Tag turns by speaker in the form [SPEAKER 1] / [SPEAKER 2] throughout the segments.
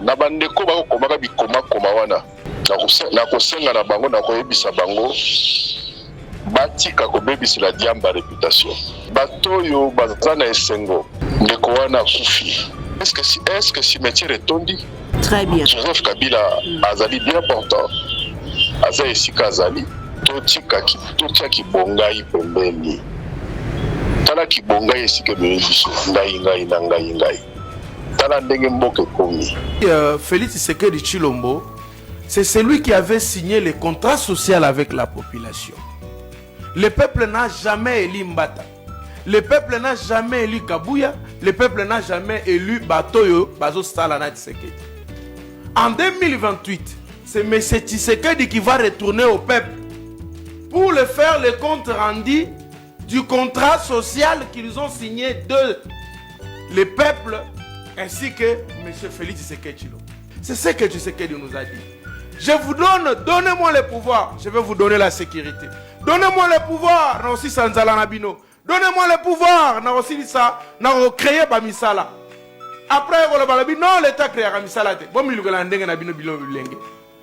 [SPEAKER 1] na bandeko ba ko komaka bikoma koma wana na kosenga na bango na koyebisa bango batika kobebisela diamba réputation bato yo bazana esengo ndeko wana kufi. Est-ce que cimetière est tondi?
[SPEAKER 2] Très bien.
[SPEAKER 1] Joseph Kabila azali bien portant. Aza esika azali totika kibongai pembeni. Tala kibongai esika bebiso ngai. Tala ndenge mboke komi.
[SPEAKER 3] Félix Tshisekedi Tshilombo, c'est celui qui avait signé le contrat social avec la population. Le peuple n'a jamais élu Mbata. Le peuple n'a jamais élu Kabouya. Le peuple n'a jamais élu Batoyo Bazo Salana Tshisekedi. En 2028, c'est M. Tshisekedi qui va retourner au peuple pour le faire le compte rendu du contrat social qu'ils ont signé de le peuple ainsi que M. Félix Tshisekedi. C'est ce que Tshisekedi nous a dit. Je vous donne, donnez-moi le pouvoir, je vais vous donner la sécurité. Donnez-moi le pouvoir, na aussi Sanzala Nabino. Donnez-moi le pouvoir, na aussi ça, na créer Bamisala. Après, non, l'État crée Bamisala.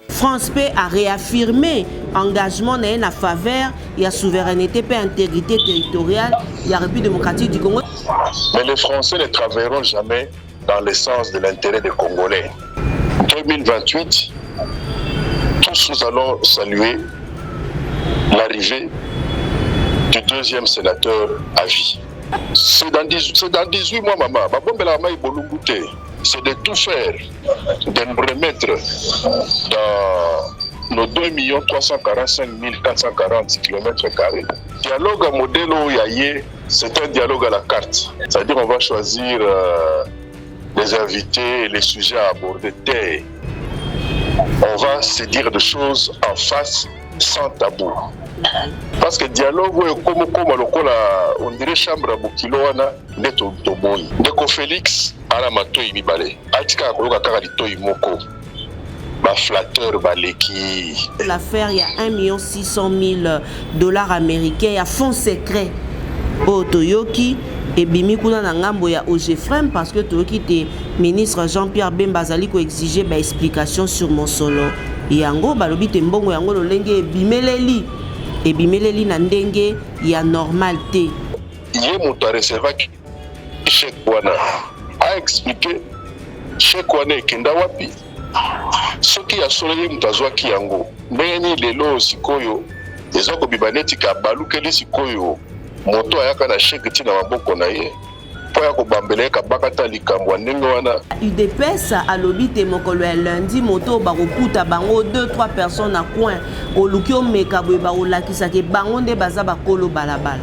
[SPEAKER 2] France P a réaffirmé engagement dans la faveur de la souveraineté et intégrité territoriale de la République démocratique du Congo.
[SPEAKER 1] Mais les Français ne travailleront jamais dans le sens de l'intérêt des Congolais. 2028, tous nous allons saluer l'arrivée du deuxième sénateur à vie. C'est dans 18 mois, maman. C'est de tout faire, de nous remettre dans nos 2 345 440 km². Dialogue à modèle OIAE, c'est un dialogue à la carte. C'est-à-dire qu'on va choisir les invités et les sujets à aborder. On va se dire des choses en face, sans tabou. Parce que dialogue comme on dirait chambre bukiloana neto toboyi. Ndeko Félix ala matoi mibale. Atika koloka kaka litoi moko. Ba flatteur baleki.
[SPEAKER 2] L'affaire il y a 1 600 000 dollars américains, il y a fonds secret. Au Toyoki et bimi kuna na ngambo ya Ogefrem parce que Toyoki était ministre Jean-Pierre Bemba zali ko exiger ba explication sur mon solo. Yango balobi te mbongo yango lolenge bimeleli. Et bimeleli na ndenge ya normal te.
[SPEAKER 1] Yé moto a recevoir chèque wana a expliqué chèque wana ekenda wapi. Soki ya solo yé moto azwaki yango ndenge lelo sikoyo ezoko bibaneti ka balukeli sikoyo moto ayaka na chèque tina maboko na ye.
[SPEAKER 2] UDPS a lobby te mokolo ya lundi moto bakokuta bango 2-3 personnes à coin oluki omeka boye bakolakisa ke bango nde baza bakolo balabala.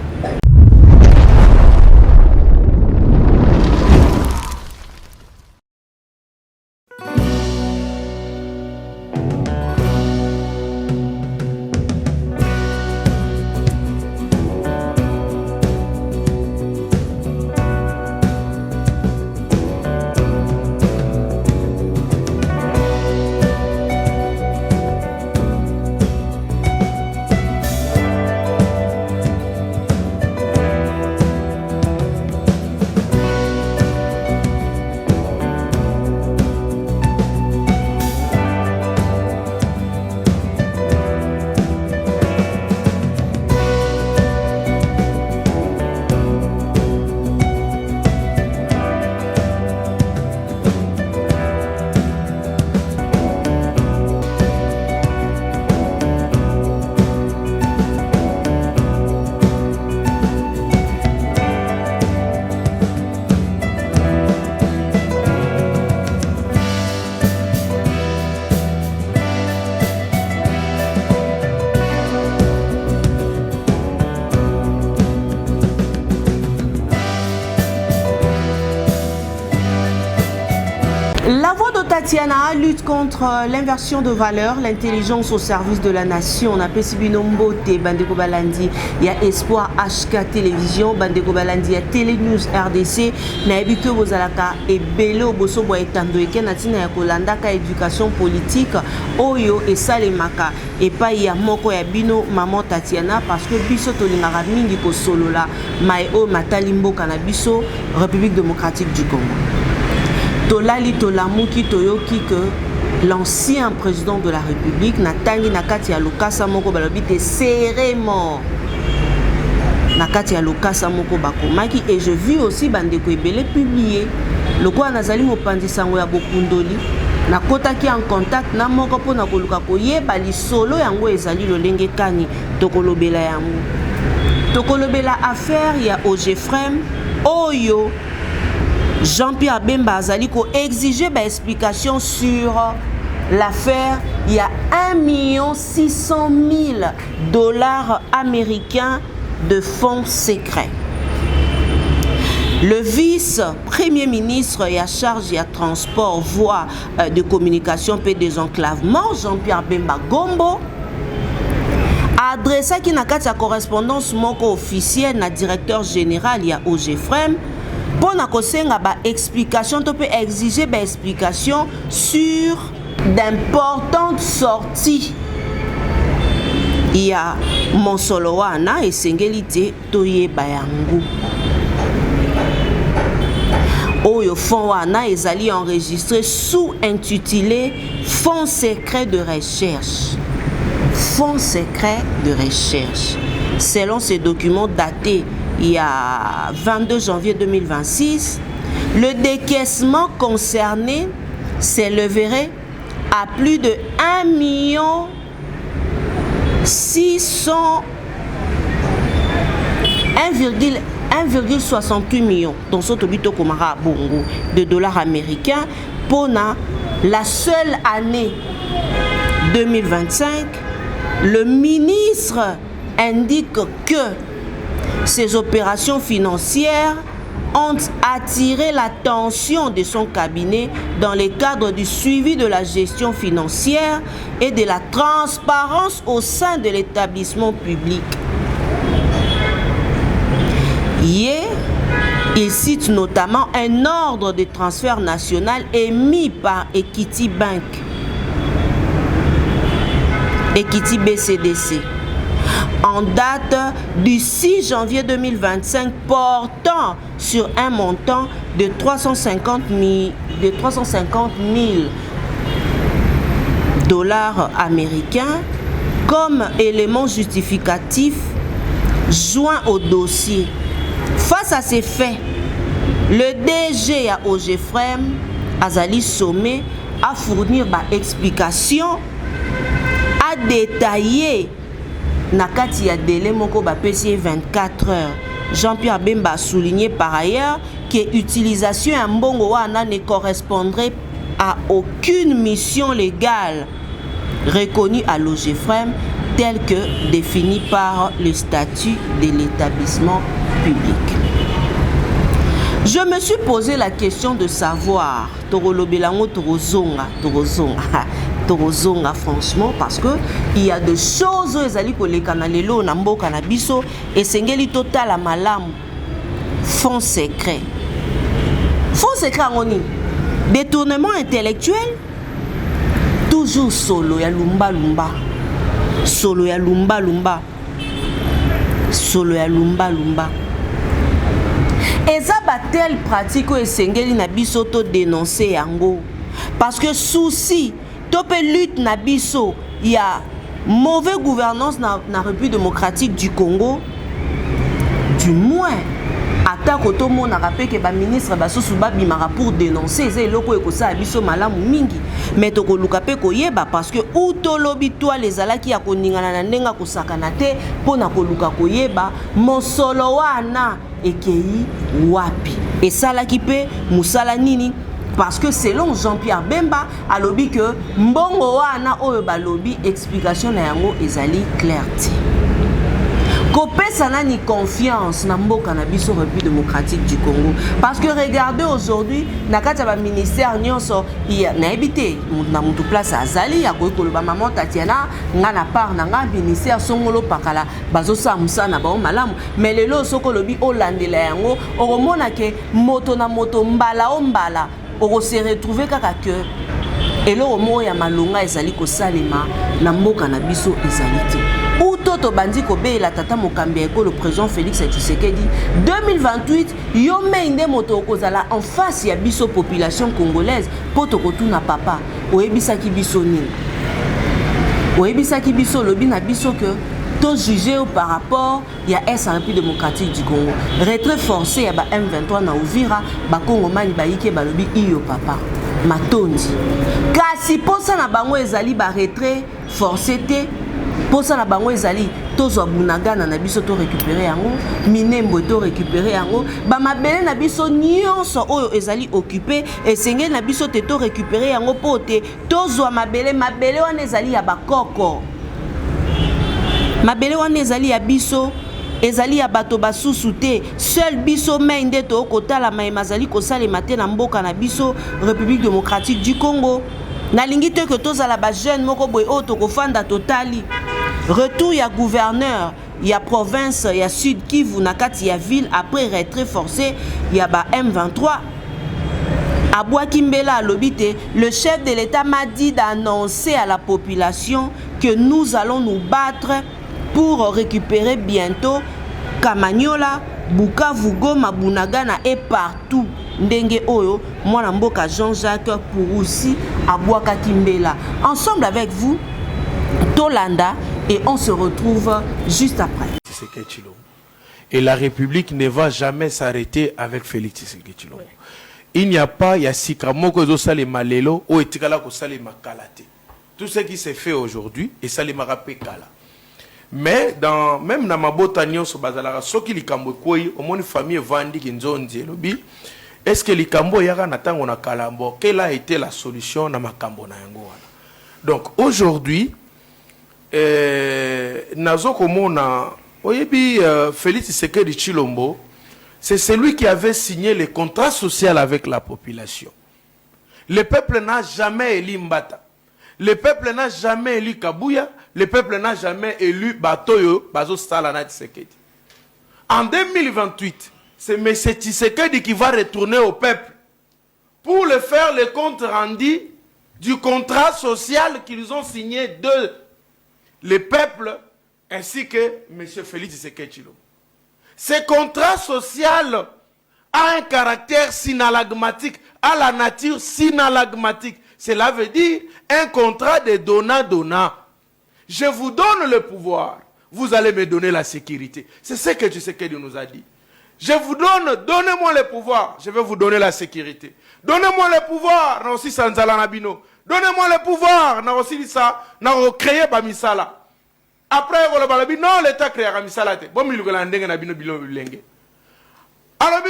[SPEAKER 2] La voix de Tatiana lutte contre l'inversion de valeurs, l'intelligence au service de la nation. On appelle Sibinombo Te Bandeko Balandi. Il y a Espoir HK Télévision, Bandeko Balandi, il y a Télénews RDC. Naibike Bozalaka et Belo Bosobo Etando Eke Natina Yakolanda ka éducation politique. Oyo et Salemaka. Et pas il y a Moko ya Bino Maman Tatiana parce que Biso Tolingara Mingi Ko Solola, Maeo Matalimbo Kanabiso, République démocratique du Congo. tolali tolamuki toyoki que l'ancien président de la République natangi nakati ya lokasa moko balobi te serré mort nakati ya lokasa moko bakomaki. Et je vis aussi bandeko ebele publié lokola nazali mopanzi sango ya bokundoli nakotaki en contact na moko pona koluka koyeba lisolo yango ezali lolenge kani tokolobela yango tokolobela affaire ya Ogefrem oyo Jean-Pierre Bemba azali ko exiger ba explication sur l'affaire. Il y a 1 600 000 $ américains de fonds secrets. Le vice-premier ministre et à charge et à transport, voie de communication et désenclavement, Jean-Pierre Bemba Gombo, a adressé qui n'a qu'à sa correspondance moko officielle na directeur général ya Ogefrem pour na kosenga ba explication to peut exiger ba explication sur d'importantes sorties. Il y a Monsolo wana esengelite toyeba yango. Oyo fond wana ezali enregistré sous-intitulé Fonds secret de recherche. Fonds secret de recherche. Selon ces documents datés il y a 22 janvier 2026, le décaissement concerné s'élèverait à plus de 1,68 million dans ce tobito komara bongo de dollars américains pour la seule année 2025. Le ministre indique que ces opérations financières ont attiré l'attention de son cabinet dans le cadre du suivi de la gestion financière et de la transparence au sein de l'établissement public. Il cite notamment un ordre de transfert national émis par Equity Bank, Equity BCDC, en date du 6 janvier 2025 portant sur un montant de 350 000 $ américains comme élément justificatif joint au dossier. Face à ces faits, le DG à Ogefrem Azali Sommé a fourni une explication, a détaillé nakati ya délai moko ba PC 24 heures. Jean-Pierre Bemba a souligné par ailleurs que l'utilisation en mbongo wana ne correspondrait à aucune mission légale reconnue à l'Ogefrem telle que définie par le statut de l'établissement public. Je me suis posé la question de savoir franchement, parce que il y a des choses et sengeli total à malam fonds secret. Fonds secret ngoni détournement intellectuel toujours solo ya lumba lumba. Solo ya lumba lumba. Solo ya lumba lumba. Et ça ba telle pratique et sengeli na biso to dénoncer yango parce que souci topé lutte na biso il y a mauvaise gouvernance na République démocratique du Congo, du moins ata koto mona rappelé que ba ministre ba sosu ba bimara pour dénoncer c'est loko ekosa biso malamu mingi mais to ko luka pe ko yeba parce que utolobi toi les alaki ya koningana na ndenga kosakana te pona ko luka ko yeba mosolo wana ekei wapi et ça la qui pe musala nini parce que selon Jean-Pierre Bemba alobi que mbongo wana oyo ba lobi explication na yango ezali clarté kopesa nani confiance na mboka na biso République démocratique du Congo parce que regardez aujourd'hui na kati ba ministère nyonso ya na ebité na mutu place azali ya ko koloba maman Tatiana nga na part na nga ministère songolo pakala bazo samusa na ba malamu mais lelo soko lobi olandela yango okomona ke moto na moto mbala o mbala oko se retrouver kaka que elo mo ya malonga ezali ko salema na mboka na biso ezali te uto to bandi ko be la tata mokambi eko le président Félix Tshisekedi 2028 yo mende moto kozala en face ya biso population congolaise poto kotuna papa oyebisaki biso nini oyebisaki biso lobi na biso que to jugé par rapport ya est en République démocratique du Congo retrait forcé ya ba M23 na Uvira ba Kongomani ba yike balobi iyo papa matondi kasi posa na bango ezali ba retrait forcé te posa na bango ezali tozwa Bunagana na biso to récupérer yango Minembo to récupérer yango ba mabele na biso nyonso oyo ezali occupé esenge na biso te to récupérer yango pote tozwa mabele wana ezali ya bakoko mabele wana ezali ya biso ezali ya bato basusu te seul biso mende to kotala maemazali kosalema te na mboka na biso République démocratique du Congo nalingi te que tozala ba jeune moko boy oto kofanda totali retour ya gouverneur ya province ya Sud Kivu na kati ya ville après retrait forcé ya ba M23 Abwa Kimbela alobite le chef de l'État m'a dit d'annoncer à la population que nous allons nous battre pour récupérer bientôt Kamanyola, Bukavu, Goma, Bunagana et partout. Ndenge Oyo, moi mboka Jean-Jacques Pouroussi, Abouaka Kimbela. Ensemble avec vous, Tolanda, et on se retrouve juste après.
[SPEAKER 3] Et la République ne va jamais s'arrêter avec Félix Tshisekedi. Oui. Il n'y a pas, il y a Sikamoko Zosale Malelo, ou Etikala Kosale Makalate. Tout ce qui s'est fait aujourd'hui, et ça les m'a rappelé Kala. Mais même dans ma botanio sur Bazalara, ce qui likambo koi, au moins une famille vandi qui nous dit lobi, est-ce que likambo yara natango na kalambo, quelle a été la solution na makambo na yango wana. Donc aujourd'hui, nazo komona oyebi Félix Tshisekedi Tshilombo, c'est celui qui avait signé le contrat social avec la population. Le peuple n'a jamais élu Mbata. Le peuple n'a jamais élu Kabouya. Le peuple n'a jamais élu Batoyo, Bazo Salana Tshisekedi. En 2028, c'est M. Tshisekedi qui va retourner au peuple pour le faire le compte rendu du contrat social qu'ils ont signé de le peuple ainsi que M. Félix Tshisekedi. Ce contrat social a un caractère synalagmatique, a la nature synalagmatique. Cela veut dire un contrat de donnant-donnant. Je vous donne le pouvoir, vous allez me donner la sécurité. C'est ce que Tshisekedi nous a dit. Je vous donne, donnez-moi le pouvoir, je vais vous donner la sécurité. Donnez-moi le pouvoir, na aussi sanzala nabino. Donnez-moi le pouvoir, na aussi ça, na créer bamisala. Après, non, l'État crée bamisala. Bon, il y a nabino bilo bilenge. Alors,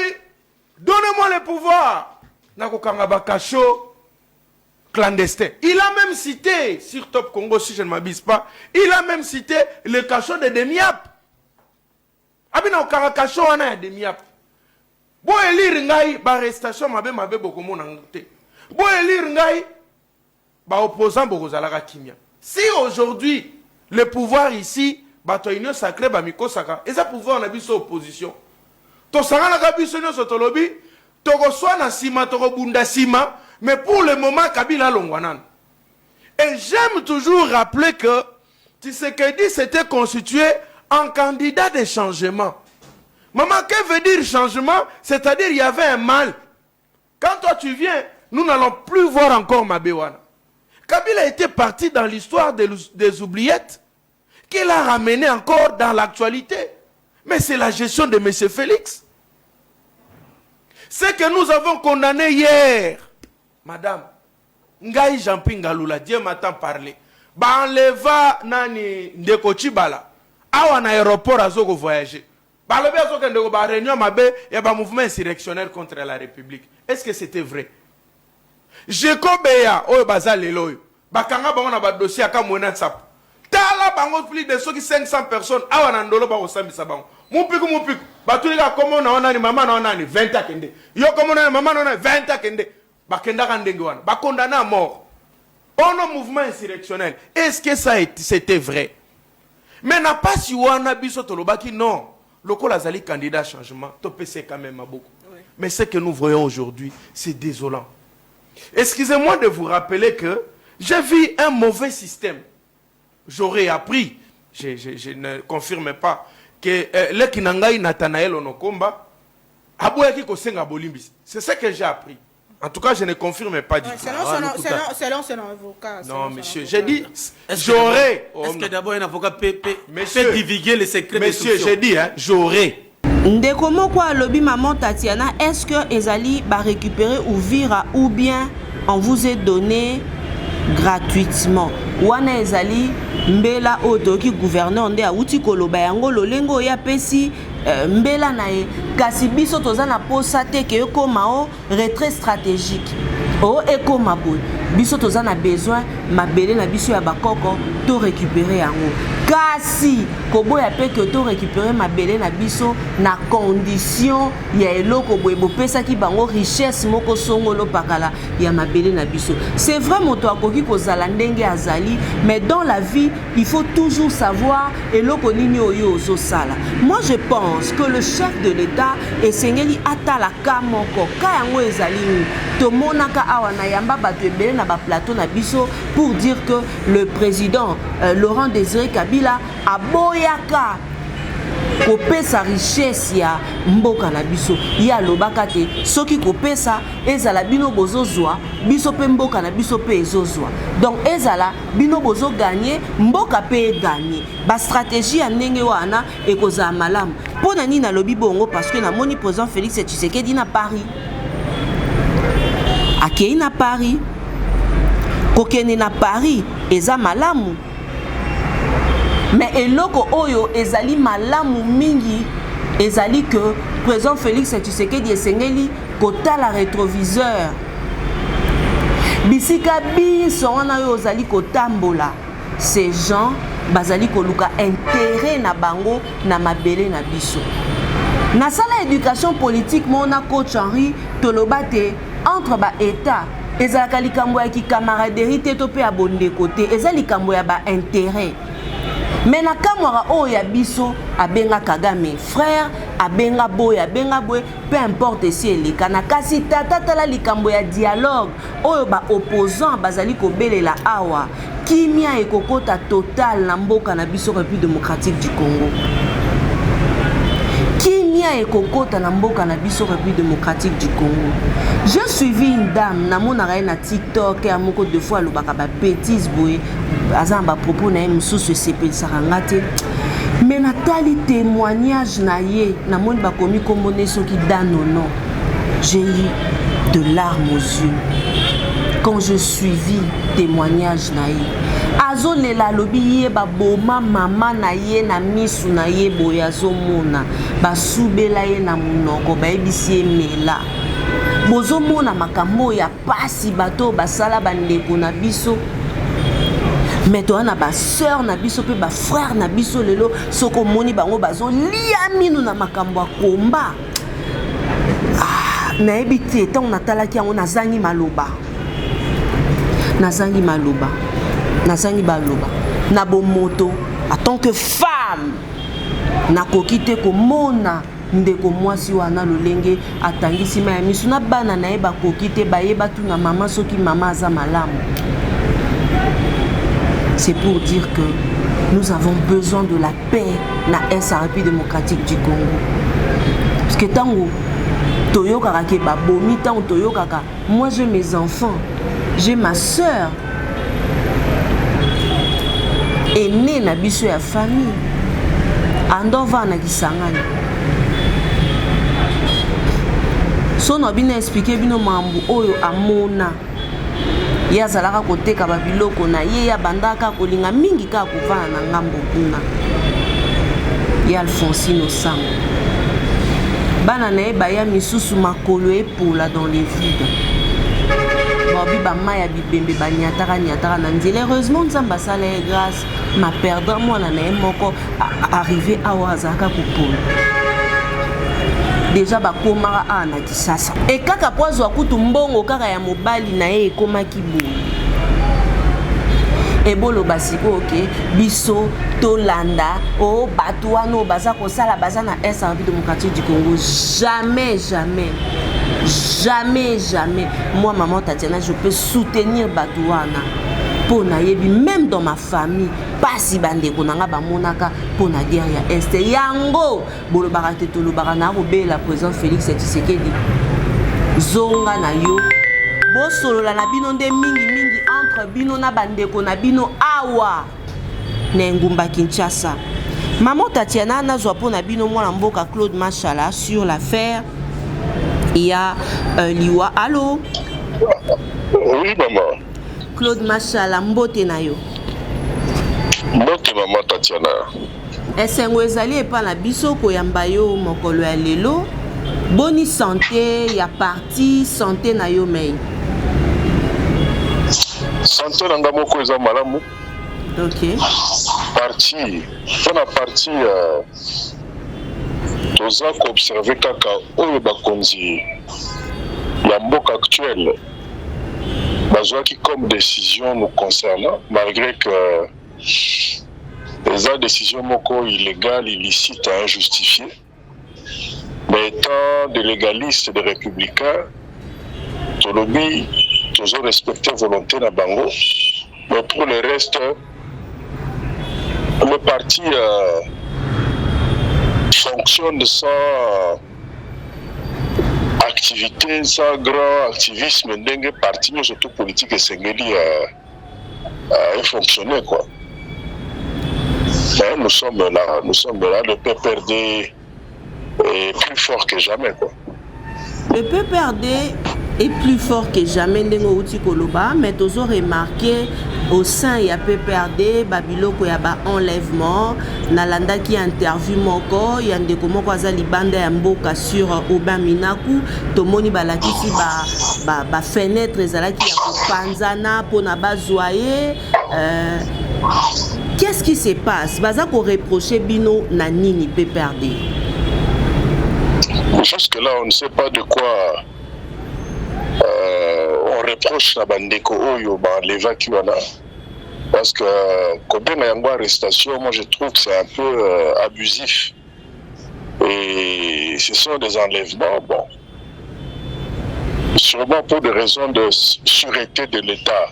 [SPEAKER 3] donnez-moi le pouvoir, na kokanga bakacho clandestin. Il a même cité, sur Top Congo, si je ne m'abuse pas, il a même cité le cachot de Demiap. Abina okara cachot wana ya Demiap. Bo elire ngai ba arrestation mabe boko mona ngute. Bo elire ngai ba opposant boko zalaka kimia. Si aujourd'hui le pouvoir ici bato union sacré ba mikosaka, eza pouvoir na biso opposition. To sangana ka biso nyo sotolobi, to go swa na sima to go bunda sima. Mais pour le moment, Kabila Longwanan. Et j'aime toujours rappeler que Tshisekedi s'était constitué en candidat de changement. Maman, que veut dire changement? C'est-à-dire il y avait un mal. Quand toi tu viens, nous n'allons plus voir encore Mabéwana. Kabila était parti dans l'histoire des oubliettes qu'il a ramené encore dans l'actualité. Mais c'est la gestion de M. Félix. Ce que nous avons condamné hier, Madame, Ngai Jean-Pierre Lula, Dieu m'attend parler. Ba enleva nani ndeko Chibala. Awa na aéroport azoko voyager. Ba lobi azoko ndeko ba réunion mabe ya ba mouvement insurrectionnel contre la République. Est-ce que c'était vrai? Jekobeya oyo bazale loyo. Ba kanga bango na ba dossier aka mwena tsap. Tala bango plus de ceux qui 500 personnes awa na ndolo ba osambisa bango. Mupiku. Batulika komo na onani mama na onani 20 akende. Yo komo na mama na onani 20 akende. Bakendaka ndenge wana, bakondamné à mort. On a mouvement insurrectionnel. Est-ce que ça c'était vrai? Mais n'a pas si wana biso tolobaki non. Loko lazali candidat changement, topese quand même beaucoup. Oui. Mais ce que nous voyons aujourd'hui, c'est désolant. Excusez-moi de vous rappeler que j'ai vu un mauvais système. J'aurais appris, je ne confirme pas que le Kinangai Nathanaël Onokomba aboyaki kosenga bolimbisi. C'est ça que j'ai appris. En tout cas, je ne confirme pas du tout.
[SPEAKER 4] Selon son avocat.
[SPEAKER 3] Non, monsieur, j'ai dit, j'aurais.
[SPEAKER 5] Est-ce que d'abord un avocat peut
[SPEAKER 3] divulguer les secrets de monsieur, j'ai dit, hein, j'aurais.
[SPEAKER 2] Ndeko moko alobi maman Tatiana, est-ce que Ezali va récupérer ou vira ou bien on vous est donné gratuitement? Wana Ezali mbela otoki gouverneur nde auti koloba yango lolengo ya pesi mbela nae kasi biso tozana posa te ke ekoma o retrait stratégique o ekoma boy biso tozana besoin mabele na biso ya bakoko to récupérer yango kasi koboya pe que to récupérer mabele na biso na condition ya eloko boye bopesa ki bango richesse moko songolo pakala ya mabele na biso. C'est vrai moto akoki kozala ndenge azali, mais dans la vie il faut toujours savoir eloko nini oyo ozosala. Moi je pense que le chef de l'État esengeli atala ka moko ka yango ezali tomonaka awa na yamba bato ebele na ba plateau na biso pour dire que le président Laurent Désiré Kabila aboyaka kopesa richesse ya mboka na biso ya lobaka te soki kopesa ezala bino bozozwa biso pe mboka na biso pe ezozwa. Donc ezala bino bozo gagner mboka pe gagner ba stratégie ya ndenge wana ekozala malamu pona nini na lobi bongo parce que na moni président Félix Tshisekedi na Paris akei na Paris kokene na Paris eza malamu. Mais eloko oyo ezali malamu mingi ezali que président Félix Tshisekedi esengeli kotala rétroviseur bisika biso wana oyo ozali kotambola ces gens bazali koluka intérêt na bango na mabele na biso na sala éducation politique mona coach Henri tolobate entre ba état ezalaka likambo ya camaraderie te to pe abonde côté ezali likambo ya ba intérêt. Mais na kamwara o ya biso abenga Kagame frère abenga boy peu importe si eleka na kasi tata tala likambo ya dialogue oyo ba opposant bazali ko belela awa kimia ekokota total na mboka na biso République démocratique du Congo. Kimia ekokota na mboka na biso République démocratique du Congo. J'ai suivi une dame na monara na TikTok et amoko deux fois le baka ba bêtise boy azamba propos na msusu sepel sarangate. Mais natali témoignage na ye na moni ba komi komone soki danono. J'ai eu de larmes aux yeux quand je suivis témoignage na ye. Azolela lobi ye ba boma mama na ye na misu na ye boyazo mona ba subela ye na munoko ba ebisi mela bozo mona makambo ya pasi bato basala bandeko na biso mais to na ba sœur na biso pe ba frère na biso lelo soko moni bango bazo lia minu na makambo akomba na ebite tant natalaki yango nazangi maloba na bomoto en tant que femme na kokite ko mona ndeko mwasi wana lolenge atangisi ma ya misu na bana na ye bakokite bayeba tu na mama soki mama aza malamu. C'est pour dire que nous avons besoin de la paix na République démocratique du Congo. Parce que tango toyokaka ke babomi tango toyokaka moi j'ai mes enfants, j'ai ma sœur aînée na biso ya famille andova na kisangani so na bina expliquer bino mambu oyo amona ye azalaka koteka babiloko na ye ya bandaka kolinga mingi kaka kovana na ngambo kuna ya Alphonsine Sango bana na ye baya misusu makolo epola dans les vides babi bamaya bibembe banyataka na nzela. Heureusement nzambe asala ye grâce ma perdre mwana na ye moko arrivé awa azalaka kopola déjà bakomaka a na Kisasa et kaka po azwa kutu mbongo kaka ya mobali na ye ekomaki boye ebolo basiko ok biso tolanda o bato wana baza kosala baza na République démocratique du Congo. Jamais moi maman Tatiana je peux soutenir bato wana pona yebi même dans ma famille pas si bande konanga ba monaka pona guerre ya est yango bolo barate to lo barana ko be la président Félix Tshisekedi zonga na yo bo solo la bino nde mingi entre bino na bande ko na bino awa na ngumba Kinshasa. Maman Tatiana nazwa pona bino mwana mboka Claude Machala sur l'affaire il y a Liwa. Allô?
[SPEAKER 1] Oui maman.
[SPEAKER 2] Claude Machala mbote na yo.
[SPEAKER 1] Mbote maman Tatiana.
[SPEAKER 2] Esengo ezali epa na biso koyamba yo mokolo ya lelo. Boni santé ya parti santé na yo mei.
[SPEAKER 1] Santé nanga moko eza malamu.
[SPEAKER 2] OK.
[SPEAKER 1] Parti, on a parti toza ko observer kaka oyo bakonzi ya mboka actuelle. Qui comme décision nous concernant, malgré que les décisions moko illégales, illicites, injustifiées, mais étant des légalistes et des républicains, tout le lobby, toujours respecté volonté na bango, mais pour le reste, le parti fonctionne sans activité, sans grand activisme, d'un parti, mais surtout politique et sengeli à fonctionner quoi. Mais nous sommes là, le PPRD est plus fort que jamais quoi.
[SPEAKER 2] Le PPRD est plus fort que jamais ndengo uti koloba, mais tous ont remarqué au sein ya PPRD babiloko ya ba enlèvement nalanda ki interview moko ya ndeko moko azali banda ya mboka sur Aubin Minaku tomoni balakisi ba fenêtre ezalaki ya kopanzana pona bazoyer qu'est-ce qui se passe baza ko reprocher bino na nini PPRD?
[SPEAKER 1] Jusque là on ne sait pas de quoi on reproche la bandeko oyo ba l'évacuana parce que quand on a une arrestation, moi je trouve que c'est un peu abusif et ce sont des enlèvements, bon, sûrement pour des raisons de sûreté de l'État.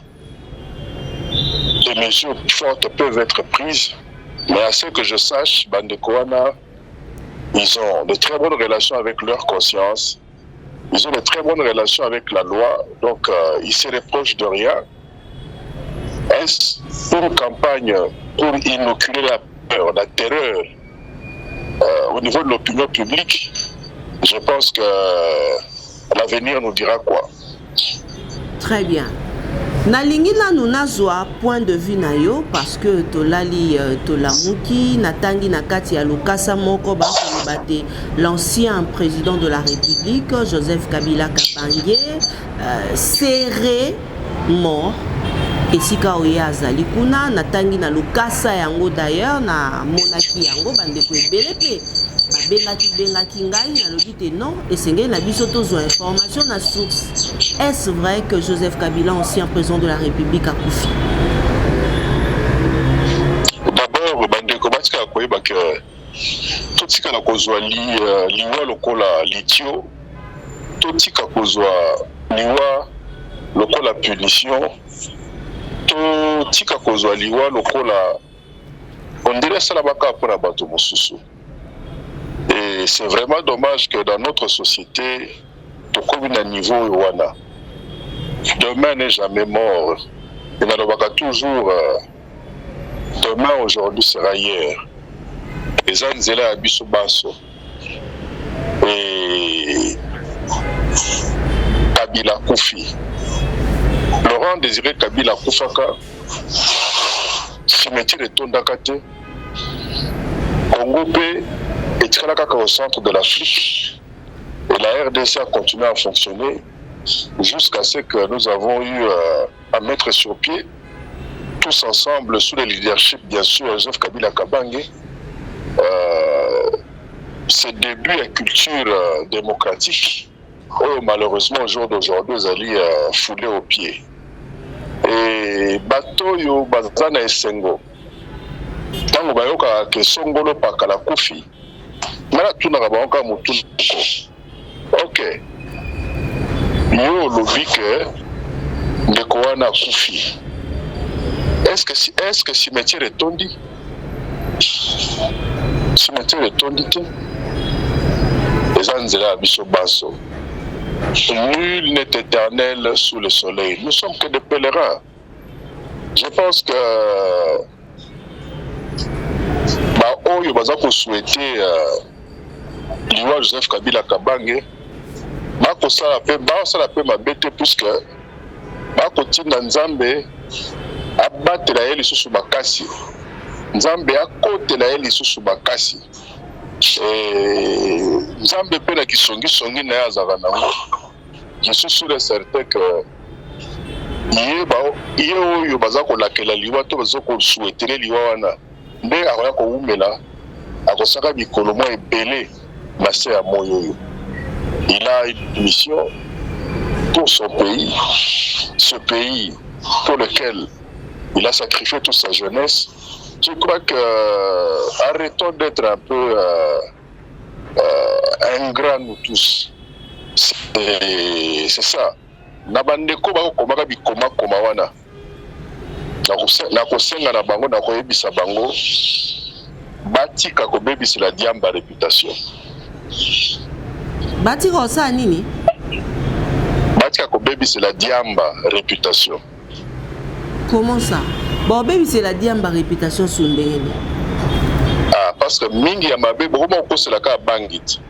[SPEAKER 1] Des mesures fortes peuvent être prises, mais à ce que je sache, Bandekoana, ils ont de très bonnes relations avec leur conscience. Ils ont de très bonnes relations avec la loi, donc ils se reprochent de rien. Est-ce une campagne pour inoculer la peur, la terreur au niveau de l'opinion publique? Je pense que l'avenir nous dira quoi.
[SPEAKER 2] Très bien. Nalingi nanu nazwa point de vue na yo parce que tolali tolamuki natangi na kati ya lokasa moko ba kolobate l'ancien président de la République Joseph Kabila Kabange serré mort esika oye azali kuna natangi na lokasa yango d'ailleurs na monaki yango bandeko ebele pe bengaki ngai nalobi te non esengeli na biso tozwa information na source. Est-ce vrai que Joseph Kabila, ancien président de la République, a koufi?
[SPEAKER 1] D'abord bandeko batika koyeba ke totika na kozwa liwa lokola litio, totika kozwa liwa lokola punition, totika kozwa liwa lokola on dirait ça la pour la bateau mosusu. Et c'est vraiment dommage que dans notre société, tout comme un niveau wana, demain n'est jamais mort. Et dans le toujours, demain aujourd'hui sera hier. Les anzela abisso basso. Et Kabila Koufi. Laurent Désiré Kabila Koufaka, cimetière de Tondakate, Congo P, et au centre de l'Afrique. Et la RDC a continué à fonctionner jusqu'à ce que nous avons eu à mettre sur pied, tous ensemble, sous le leadership, bien sûr, Joseph Kabila Kabange, ce début à culture démocratique, malheureusement, au jour d'aujourd'hui, ils allaient fouler aux pieds. Et Batoyo, Bazana et Sengo, tant que que Songolo Pakala Kofi, ok. Yo lobby que Ndekoana Koufi. est-ce que cimetière est tondi? Cimetière est tondi. Les Anzela Bisobasso. Nul n'est éternel sous le soleil. Nous sommes que des pèlerins. Je pense que Oyo baza ko souhaiter Liwa Joseph Kabila Kabange bako sala pe mabete puisque bako tinda Nzambe abatela ye lisusu makasi. Nzambe akotela ye lisusu makasi. Nzambe pe na kisongi na ya azaka nango. Je suis sûr et certain que ye oyo baza kolakela liwa to baza kosouhaitele liwa wana nde akoya koumela akosaka mikolo mwa ebele na se ya moyo oyo. Il a une mission pour son pays, ce pays pour lequel il a sacrifié toute sa jeunesse. Je crois que arrêtons d'être un peu ingrats nous tous. C'est ça. Nabandeko bako komaka bikoma koma wana. Na kosenga na bango na koyebisa bango batika ko bebisi la diamba réputation.
[SPEAKER 2] Batika osa nini?
[SPEAKER 1] Batika ko bebisi la diamba réputation.
[SPEAKER 2] Comment ça? Bon bebisi la diamba réputation sur ndenge.
[SPEAKER 1] Ah parce que mingi ya mabe boko ko sela ka bangit.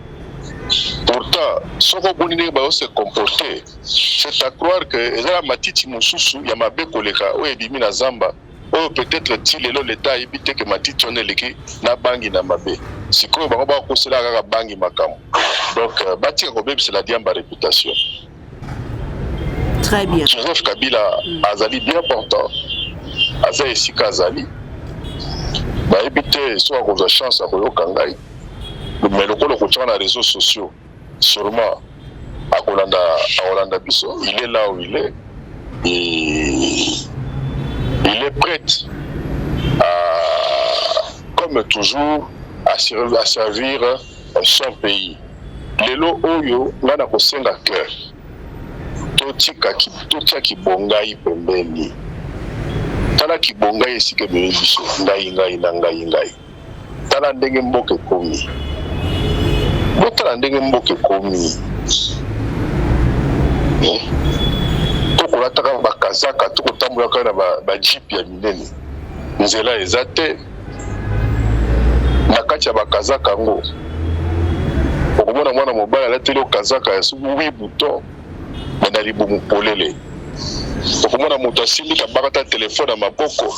[SPEAKER 1] Pourtant, ce qu'on va se comporter, c'est à croire que la matiti mususu ya mabe koleka o ebimi na zamba o peut-être til l'État éviter que matiti on eleki na bangi na mabe. Siko ba ko kosela ka bangi makamu. Donc bati ko bebe c'est la diamba réputation.
[SPEAKER 2] Très bien.
[SPEAKER 1] Joseph Kabila azali bien portant. Aza esika azali. Ba éviter soit qu'on a chance à koyoka ngai. Mais le colo sur les réseaux sociaux, sûrement, à Rolanda Bisso, il est là où il est. Et il est prêt comme toujours, à servir son pays. Lelo Oyo, là, n'a pas senga cœur. Totia ki bongai pembeni. Tala ki bongai esi ke bebiso, ngai. Tala ndenge mboke komi. Botala ndenge mboke komi. Tokolataka bakazaka, tokotambulaka na ba jeep ya minene. Nzela eza te. Na kati ya bakazaka ngo. Okomona mwana mobali alateli okazaka ya subu 8 boutons. Na libumu polele. Okomona moto asimbi kabakata telefone na maboko.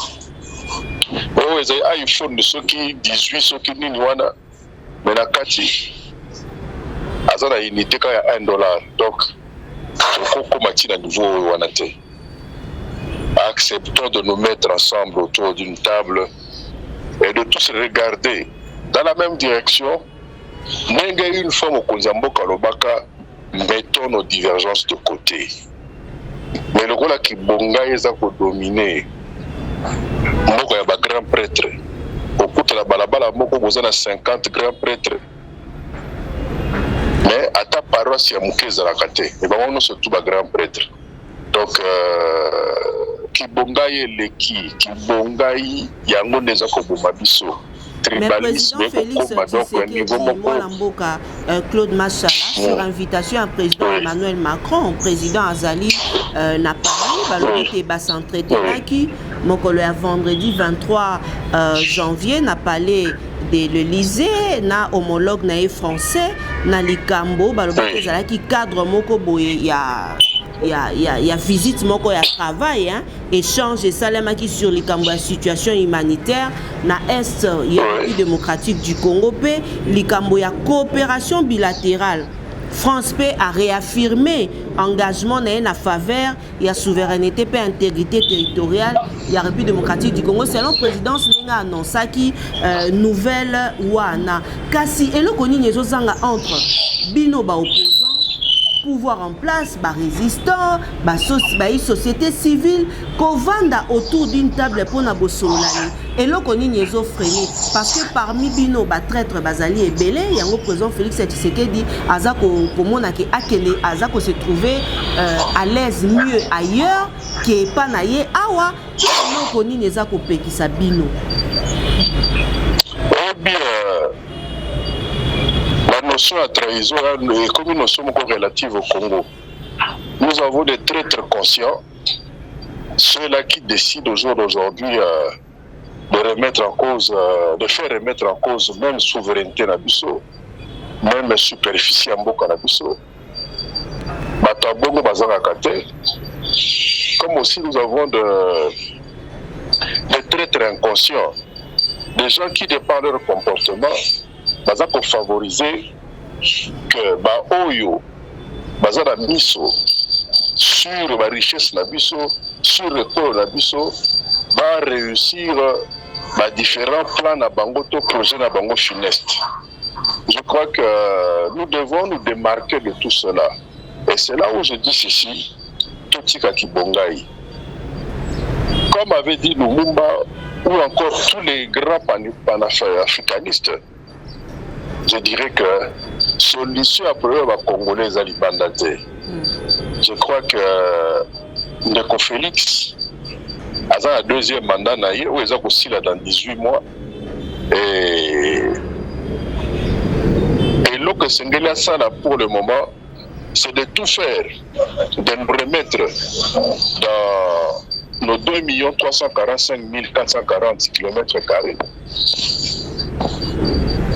[SPEAKER 1] Oyo ezali iPhone soki 18 soki nini wana. Mais na kati aza na unité ka ya $1. Donc faut mati na niveau wana te. Acceptons de nous mettre ensemble autour d'une table et de tous regarder dans la même direction. N'enga une fois au Konzamboka Lobaka, mettons nos divergences de côté. Mais le rôle qui bonga eza ko dominer moko ya ba grand prêtre. Au coup de la balabala moko boza na 50 grands prêtres. Mais à ta paroisse ya mukeza la kate. Et ben on surtout ba grand prêtre. Donc ki bonga ye ki bonga yango neza ko boma biso.
[SPEAKER 2] Mais président Félix Tshisekedi, Mwalamboka, Claude Machala, sur invitation à président Emmanuel Macron, président Azali n'a parlé, il va s'entraîner qui, le vendredi 23 janvier, n'a parlé de l'Elysée, n'a homologue naïf français, n'a likambo, qui cadre moko boye il y a visite moko ya travail hein échange et salamaki sur les la situation humanitaire na est ya République démocratique du Congo pe likambo ya coopération bilatérale. France P a réaffirmé engagement na faveur ya souveraineté et intégrité territoriale ya République démocratique du Congo selon présidence ninga annoncaki nouvelle wana kasi eloko nini ezozanga entre bino ba opposant pouvoir en place, résistant, société civile, kovanda autour d'une table pour na bosolani. Et là qu'on y est freiné parce que parmi bino traître bazali et belé, il y a un président Félix Tshisekedi azako komona ke akele azako se trouver à l'aise mieux ailleurs que pas naie awa non koni nezako pekisa bino.
[SPEAKER 1] Eh bien, la notion de trahison est comme une notion relative au Congo. Nous avons des traîtres conscients, ceux-là qui décident au jour d'aujourd'hui de remettre en cause, de faire remettre en cause même souveraineté Nabiso, même superficie en Boka Nabiso, Batabongo Bazangakate, comme aussi nous avons des traîtres inconscients, des gens qui, de par leur comportement, baza pour favoriser que Oyo, baza na miso, sur la richesse Nabiso, sur le corps Nabiso, va réussir différents plans na bango to projet na bango funeste. Je crois que nous devons nous démarquer de tout cela. Et c'est là où je dis ceci, Totika Kibongai. Comme avait dit Lumumba, ou encore tous les grands panafricanistes, je dirais que solution à problème à Congolais à Libandate. Je crois que Ndeko Félix a un deuxième mandat où ils ont aussi là dans 18 mois. Et là que Sengela Sala pour le moment, c'est de tout faire, de nous remettre dans nos 2 345 440 km²,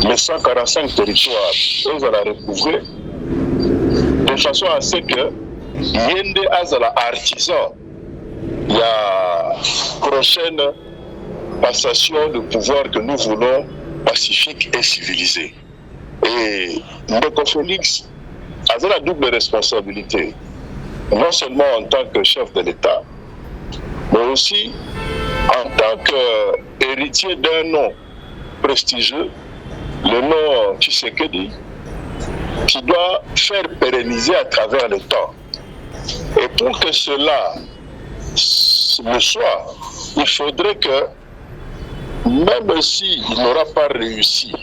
[SPEAKER 1] les 145 territoires, on va la recouvrer de façon à ce que Yende Azala artisan, il y a prochaine passation de pouvoir que nous voulons pacifique et civilisée. Et Ndeko Félix a la double responsabilité, non seulement en tant que chef de l'État, mais aussi en tant qu'héritier d'un nom prestigieux, le nom Tshisekedi, qui doit faire pérenniser à travers le temps. Et pour que cela le soit, il faudrait que, même s'il n'aura pas réussi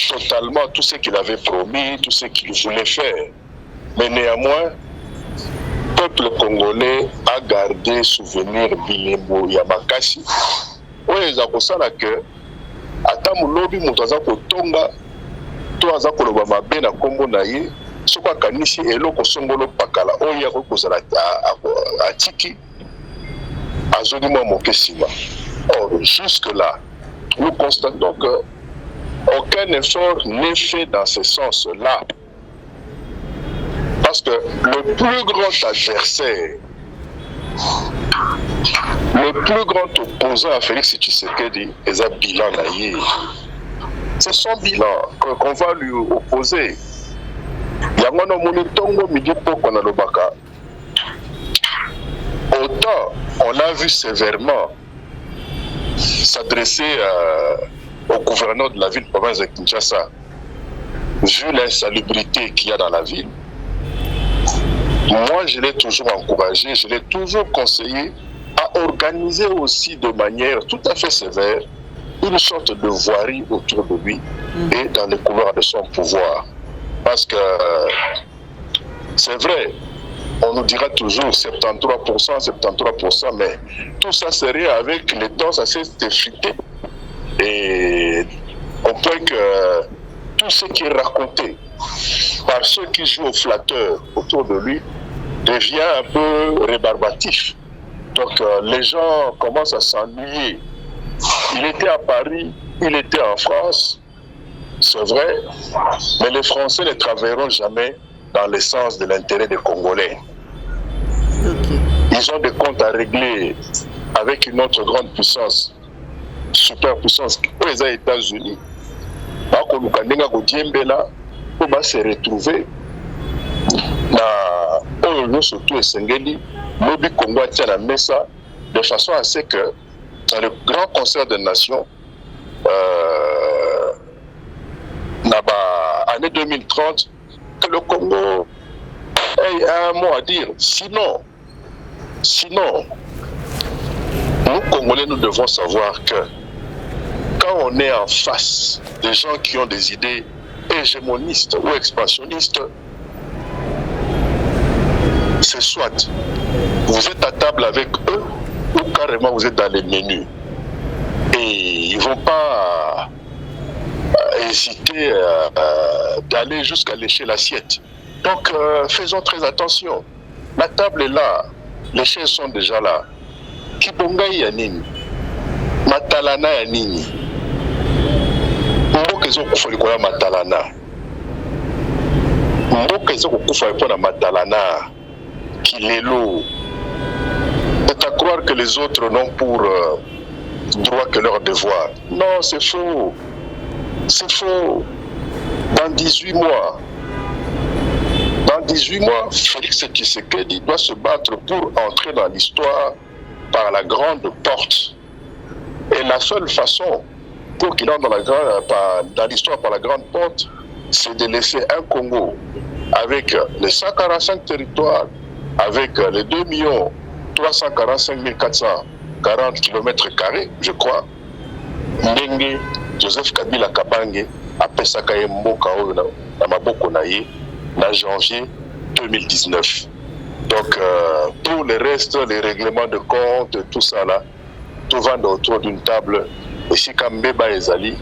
[SPEAKER 1] totalement tout ce qu'il avait promis, tout ce qu'il voulait faire, mais néanmoins, le peuple congolais a gardé souvenir Bilembo Yamakasi. Oui, ils ont dit que ata mulobi mutu aza kotonga to aza koloba mabe na kombo na ye soko akanisi eloko songolo pakala oyo akokozala atiki azongi mwa moke nsima. Or, jusque-là, nous constatons que aucun effort n'est fait dans ce sens-là. Parce que le plus grand adversaire, le plus grand opposant à Félix Tshisekedi est un bilan naïe. C'est son bilan qu'on va lui opposer. Yangono Monitongo Midipo Konalobaka. Autant on l'a vu sévèrement s'adresser au gouverneur de la ville province de Kinshasa, vu l'insalubrité qu'il y a dans la ville. Moi, je l'ai toujours encouragé, je l'ai toujours conseillé à organiser aussi de manière tout à fait sévère une sorte de voirie autour de lui et dans les couloirs de son pouvoir. Parce que c'est vrai, on nous dira toujours 73%, mais tout ça serait avec les temps assez effrité. Et au point que tout ce qui est raconté par ceux qui jouent au flatteur autour de lui devient un peu rébarbatif. Donc les gens commencent à s'ennuyer. Il était à Paris, il était en France, c'est vrai, mais les Français ne travailleront jamais dans le sens de l'intérêt des Congolais.
[SPEAKER 2] Okay.
[SPEAKER 1] Ils ont des comptes à régler avec une autre grande puissance, superpuissance, les États-Unis. Pour se retrouver surtout Esengeli, Mobi Congo tient la messa de façon à ce que dans le grand concert des nations, année 2030, le Congo a un mot à dire. Sinon, nous Congolais, nous devons savoir que quand on est en face des gens qui ont des idées hégémonistes ou expansionnistes, c'est soit vous êtes à table avec eux ou carrément vous êtes dans les menus. Et ils ne vont pas hésiter d'aller jusqu'à lécher l'assiette. Donc faisons très attention. La table est là, les chaises sont déjà là. Kibongai ya nini? Matalana ya nini? Mboka ezo kufa likola matalana. Mboka ezo kufa likola matalana. Kilelo. C'est à croire que les autres n'ont pour droit que leur devoir. Non, c'est faux. C'est faux. Dans 18 mois, Félix Tshisekedi doit se battre pour entrer dans l'histoire par la grande porte. Et la seule façon pour qu'il entre dans l'histoire par la grande porte, c'est de laisser un Congo avec les 145 territoires, avec les 2 345 440 km², je crois. Ndenge Joseph Kabila Kabange a pesaka mboka oyo na maboko na ye na janvier 2019. Donc pour le reste, les règlements de compte, tout ça là, tout va autour d'une table. Et si Kambeba ezali,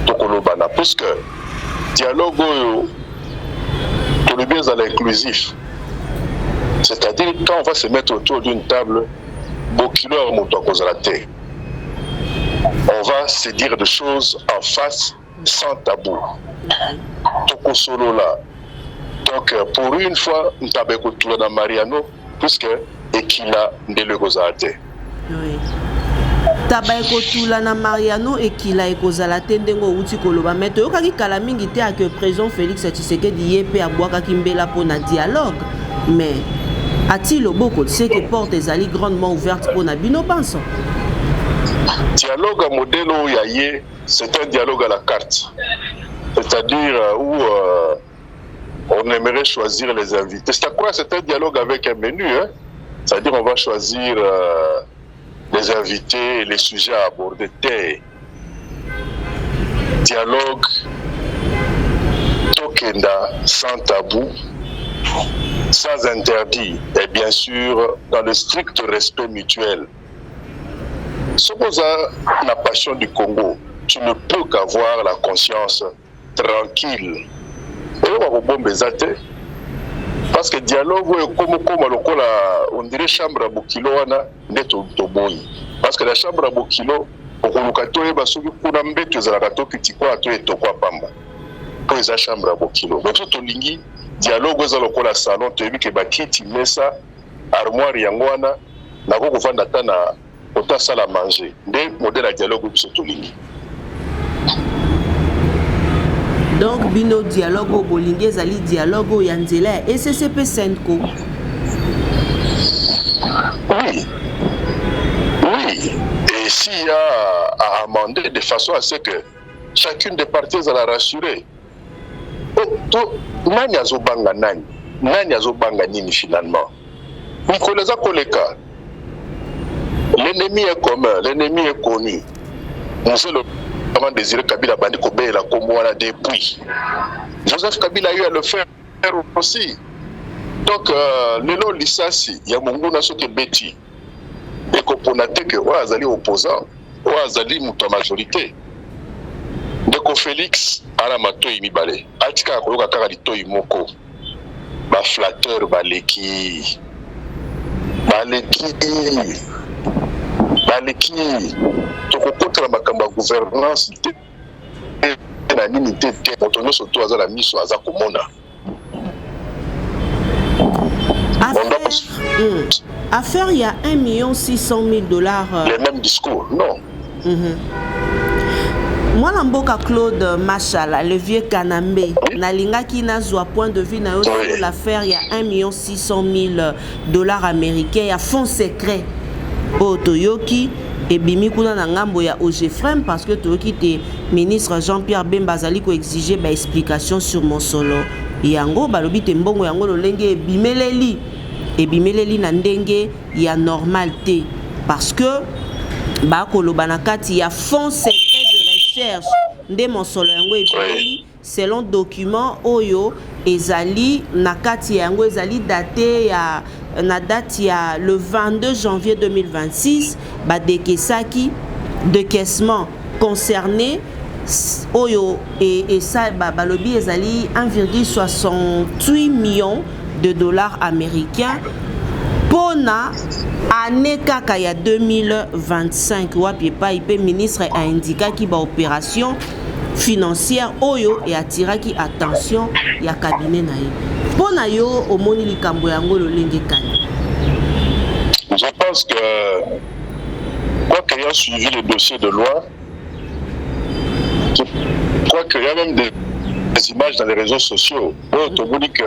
[SPEAKER 1] tokolobana, puisque dialogue oyo tolobi ezala inclusif. C'est-à-dire quand on va se mettre autour d'une table, bokilo ya moto akozala te. On va se dire des choses en face, sans tabou. Toko solo là. Donc pour une fois, nous avons tout dans Mariano, puisque Ekila ndele kozate.
[SPEAKER 2] Oui. Taba ekotula na Mariano Ekila ekozala te ndengo uti koloba mais toyokaki kala mingi te que président Félix Tshisekedi ye pe abwakaki mbela pour na dialogue. Mais a-t-il beaucoup c'est que porte ezali grandement ouverte pour na bino penso?
[SPEAKER 1] Dialogue à modèle Yaye, c'est un dialogue à la carte. C'est-à-dire où on aimerait choisir les invités. C'est à quoi? C'est un dialogue avec un menu. Hein? C'est-à-dire on va choisir les invités et les sujets à aborder. Dialogue Tokenda sans tabou, sans interdit et bien sûr dans le strict respect mutuel. Suppose la passion du Congo, tu ne peux qu'avoir la conscience tranquille. Parce que dialogue on dirait chambre à Bokilo parce que la chambre à Bokilo pour les chambre à Bokilo. Mais tout lingi dialogue aux la salon tu que bakiti mesa armoire yangwana na ko vanda tana ota sala manger. Des modèle à dialogue surtout lingi.
[SPEAKER 2] Donc bino dialogue au bolingue zali dialogue au yanzela et SCP Senko.
[SPEAKER 1] Oui. Et s'il y a à amender de façon à ce que chacune des parties va la rassurer. Nani azobanga nani? Nani azobanga nini finalement? Nicolas Koleka. L'ennemi est commun, l'ennemi est connu. On sait le comment désirer Kabila bandi kobe la Komwana depuis. Joseph Kabila a eu à le faire aussi. Donc le lot lisasi ya mungu na soki beti. Et koponate que wa azali opposant, wa azali muto majorité. Ndeko Félix ala matoi mibale. Atika koyoka kaka litoi moko. Ba flatteur baleki. Toko contre la gouvernance na nini te motono surtout azala miso azakomona.
[SPEAKER 2] Affaire il y a 1 600 000 $.
[SPEAKER 1] Les mêmes discours, non.
[SPEAKER 2] Moi Mboka Claude Machala, le vieux Kanambe, nalinga ki nazwa point de vue na sur l'affaire il y a 1 600 000 $ américains, il y a fonds secret au Toyoki et bimi kuna na ngambo ya Ogefrem parce que Toyoki te ministre Jean-Pierre Bemba zali ko exiger ba explication sur mon solo yango balobi te mbongo yango lolenge ebimeleli na ndenge ya normal te parce que bakoloba na kati ya fonds secret de recherche nde mosolo yango ebimeli selon document oyo ezali na kati yango ezali daté ya na date ya le 22 janvier 2026 badekesaki décaissement concerné oyo et ça balobi ezali 1,68 millions de dollars américains pona année kaka ya 2025 wapi epai pe ministre aindikaki baopération financière oyo et attiraki attention ya cabinet na ye pona yo omoni likambo yango lolenge kani.
[SPEAKER 1] Je pense que quoi qu'il y a suivi le dossier de loi, je crois qu'il y a même des images dans les réseaux sociaux où on dit que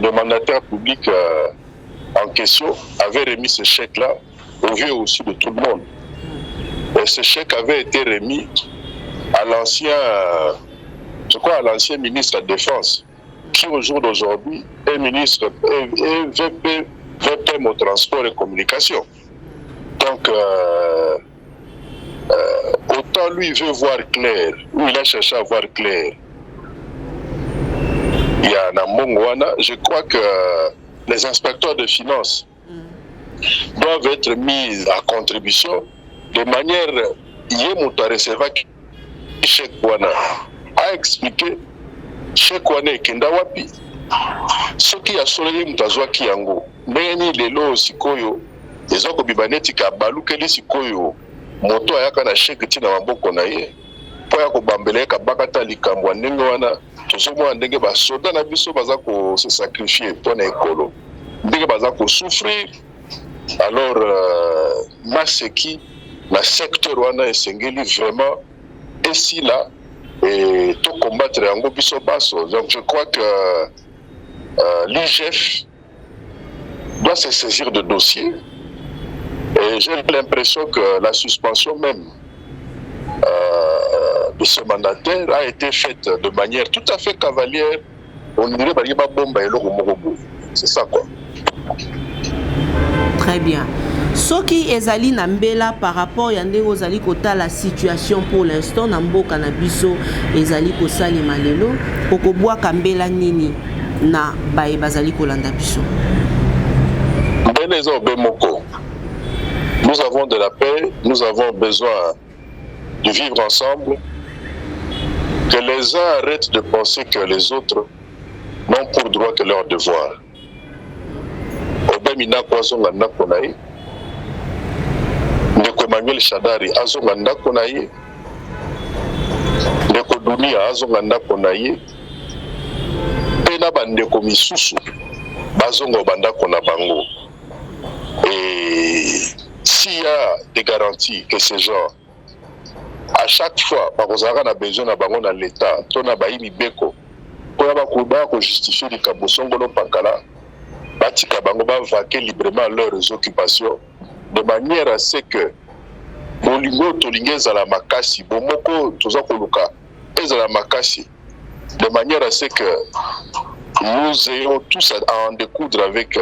[SPEAKER 1] le mandataire public en question avait remis ce chèque-là au vu aussi de tout le monde. Et ce chèque avait été remis à l'ancien, je crois à l'ancien ministre de la Défense, qui au jour d'aujourd'hui est ministre et VP au transport et communication. Donc, autant lui veut voir clair, ou il a cherché à voir clair. Il y a Namongwana, je crois que les inspecteurs de finances doivent être mis à contribution de manière Yemouta recevoir chèque Wana a expliqué chèque Wana et Kendawapi. Ce qui a soleil Moutazwaki Yango, Neni Lelo Sikoyo, les autres bibaneti Kabalukeli Sikoyo, Moto Ayaka na chèque Tina Mamboko Naye, Poyako Bambele Kabakata Likamwa Nengoana, Tosomo Ndenge Basoda na biso bazako se sacrifier pour na écolo. Ndenge bazako souffrir. Alors, Maseki, le secteur Wana Esengeli vraiment, et si là, et tout combattre en biso basso. Donc je crois que l'IGF doit se saisir de dossier. Et j'ai l'impression que la suspension même de ce mandataire a été faite de manière tout à fait cavalière. On dirait que c'est ça quoi.
[SPEAKER 2] Très bien. Soki ezali na mbela par rapport ya ndenge ozali kota la situation pour l'instant na mboka na biso ezali kosali malelo okobwaka mbela nini na baye bazali kolanda biso.
[SPEAKER 1] Nous avons de la paix, nous avons besoin de vivre ensemble, que les uns arrêtent de penser que les autres n'ont pour droit que leur devoir. Obemina kwazonga nakonaye Ndeko Emmanuel Shadari azonga ndako na ye, Ndeko Dunia azonga ndako na ye, pe na bandeko misusu bazonga bandako na bango. Et s'il y a des garanties que ces gens, à chaque fois, bakozaka na besoin na bango na l'État, to na bayi mibeko, po ya bakuba ko justifier li kabosongolo pankala, batika bango ba vaquer librement leurs occupations. De manière à ce que bolingo tolinge ezala makasi bomoko toza koluka ezala makasi, de manière à ce que nous ayons tous à en découdre avec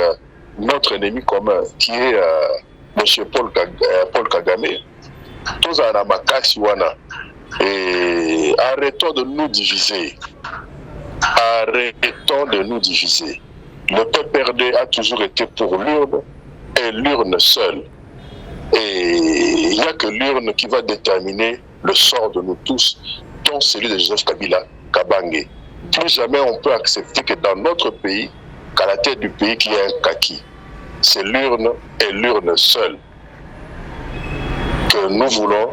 [SPEAKER 1] notre ennemi commun qui est M. Paul Kagame. Tous à la makasi wana, et arrêtons de nous diviser. Arrêtons de nous diviser. Le peuple RD a toujours été pour l'urne et l'urne seule. Et il n'y a que l'urne qui va déterminer le sort de nous tous, dont celui de Joseph Kabila Kabange. Plus jamais on peut accepter que dans notre pays, qu'à la tête du pays, qu'il y ait un kaki. C'est l'urne et l'urne seule que nous voulons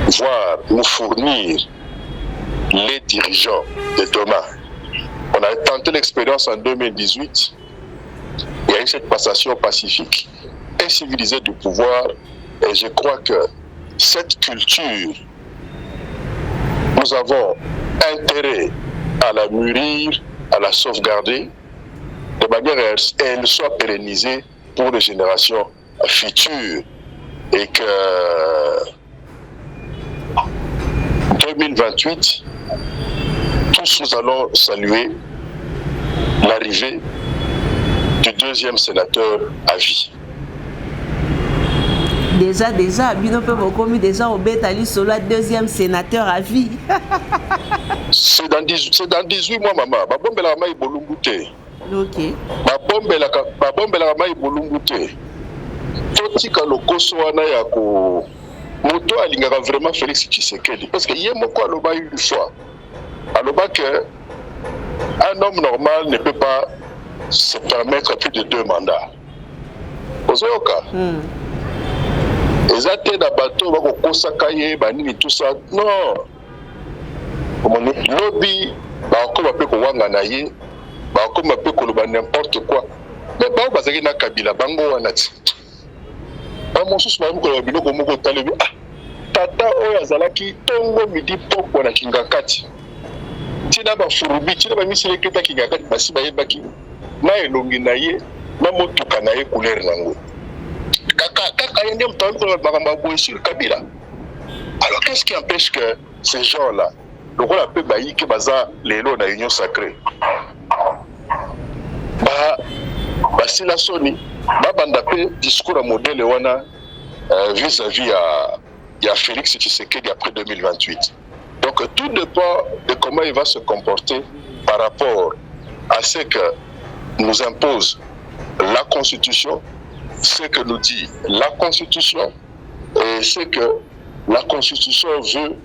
[SPEAKER 1] voir nous fournir les dirigeants de demain. On a tenté l'expérience en 2018. Il y a eu cette passation pacifique et civilisée du pouvoir. Et je crois que cette culture, nous avons intérêt à la mûrir, à la sauvegarder, de manière à ce qu'elle soit pérennisée pour les générations futures. Et que 2028 tous nous allons saluer l'arrivée du deuxième sénateur à vie.
[SPEAKER 2] Déjà, Bino peut commis déjà au Bétali Solo, deuxième sénateur à vie.
[SPEAKER 1] C'est dans 18 mois, maman. Ma bombe la maille bolungute.
[SPEAKER 2] Ok.
[SPEAKER 1] Ma bombe la maille bolungute. Totika lokoso wana ya ko moto alingaka vraiment Félix Tshisekedi parce que yé moko aloba une fois. Aloba que un homme normal ne peut pas se permettre plus de 2 mandats. Ozoyoka. Ezate da bateau bako kosaka ye banini tout ça. Non. Comment lobby bako ba pe ko wanga na ye bako ba pe ko loba n'importe quoi. Mais ba bazaki na Kabila bango wana ti. Ba mosusu ba mko ba biloko moko talebi ah tata oyo azalaki tongo midi poko na kingakati. Tina ba furubi tina ba misile keta kingakati basi ba yebaki na elongi na ye na motuka na ye couleur nango. Kaka yende mtani ko ba boye sur Kabila. Alors qu'est-ce qui empêche que ces gens-là le rôle peu bailli que baza lelo na union sacrée ba si la soni ba banda pe discours à modèle wana vis-à-vis à Félix Tshisekedi après 2028. Donc tout dépend de comment il va se comporter par rapport à ce que nous impose la Constitution, ce que nous dit la Constitution et ce que la Constitution veut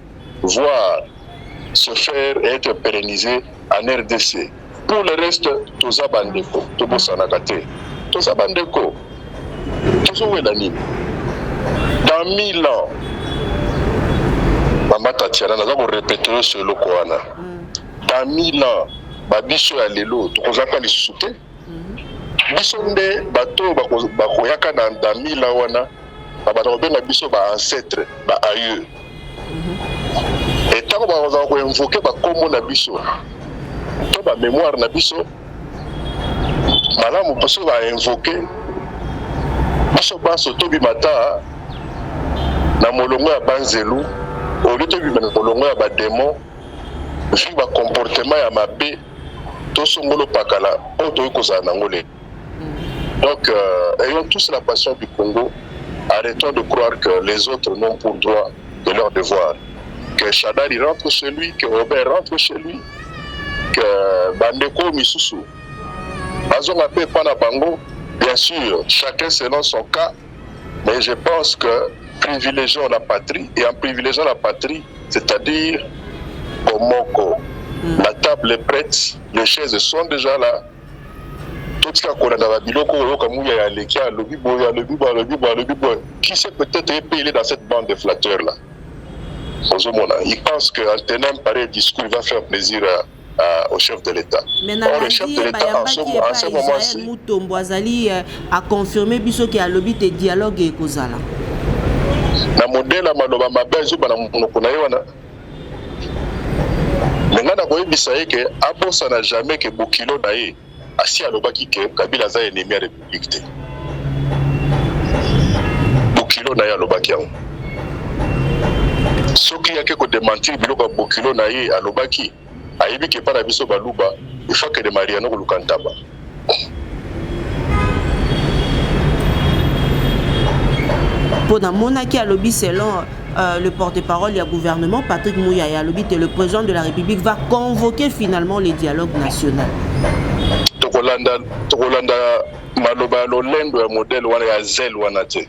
[SPEAKER 1] voir se faire et être pérennisé en RDC. Pour le reste, tous abandeko, tous bosanakate, tous abandeko, tous ouelanime. Dans 1000 ans, Mama Tatiana, nous avons répété ce lokoana. Dans 1000 ans, Babiso ya lelo, tous aka les souté. Bisonde bato bakoyaka dans 1000 ans wana, bato benga biso ba ancêtre, ba aïeux. Et tant que nous avons invoqué comme na biso, to ba mémoire na biso, malamu biso va invoquer biso baso to bimata na molongo ya banzelu, au lieu to bimana molongo ya ba démon, vu ba comportement ya mabe to songolo pakala, o to ikoza nangole. Donc ayons tous la passion du Congo, arrêtons de croire que les autres n'ont pour droit de leur devoir. Que Chadari rentre chez lui, que Robert rentre chez lui, que Bandeko Misusu. Bazon a fait Panabango, bien sûr, chacun selon son cas, mais je pense que privilégions la patrie, et en privilégiant la patrie, c'est-à-dire au Moko, la table est prête, les chaises sont déjà là. Tout ce qu'on a dans la biloko, qui sait peut-être payer dans cette bande de flatteurs-là. Il pense qu'en tenant un pareil discours, il va faire plaisir au chef de l'État.
[SPEAKER 2] Mais le chef de l'État, en ce moment-ci, Mutomboazali a confirmé qu'il y a lobby de dialogue et Kozala.
[SPEAKER 1] Na modèle maloba mabezo bana monokona yona. Menga na koyebisa que abosa na jamais que Bokilo na ye asi alobaki que Kabila za ennemi ya République te. Bokilo na ye alobaki yango. Soki yake ko démentir biloko Bokilo na ye alobaki ayebi ke para biso baluba il faut que de Mariano ko lukantaba.
[SPEAKER 2] Pour la monarchie à lobby selon le porte-parole du gouvernement Patrick Mouyaya lobby le président de la République va convoquer finalement les dialogues nationaux.
[SPEAKER 1] Tokolanda maloba lolendo ya modèle wana ya zel wana te.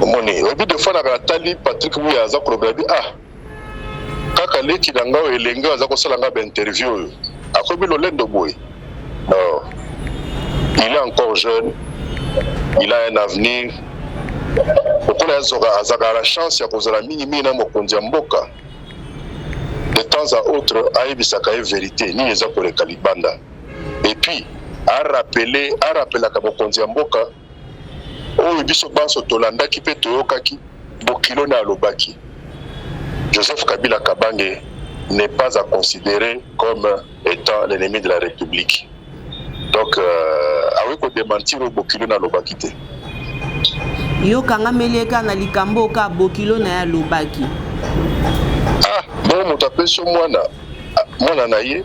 [SPEAKER 1] Omoni obi de fois na tali Patrick Mouyaya za programme kaka leki na ngao elenge za ko sala nga interview akobi lolendo boy. Non. Il est encore jeune. Il a un avenir. Pourquoi a la chance de poser la minimum na mokonzi mboka. De temps à autre, aïbisaka est vérité, ni les pour les Kalibanda. Et puis, à rappeler à mokonzi mboka, oh biso banso tolanda ki pe toyokaki, bokilo na lobaki. Joseph Kabila Kabange n'est pas à considérer comme étant l'ennemi de la République. Donc, avec ko démentir au bokilo na lobaki te.
[SPEAKER 2] Yo kanga meleka na likambo ka bokilo na ya lobaki.
[SPEAKER 1] Ah, bon motapesho mwana mwana na ye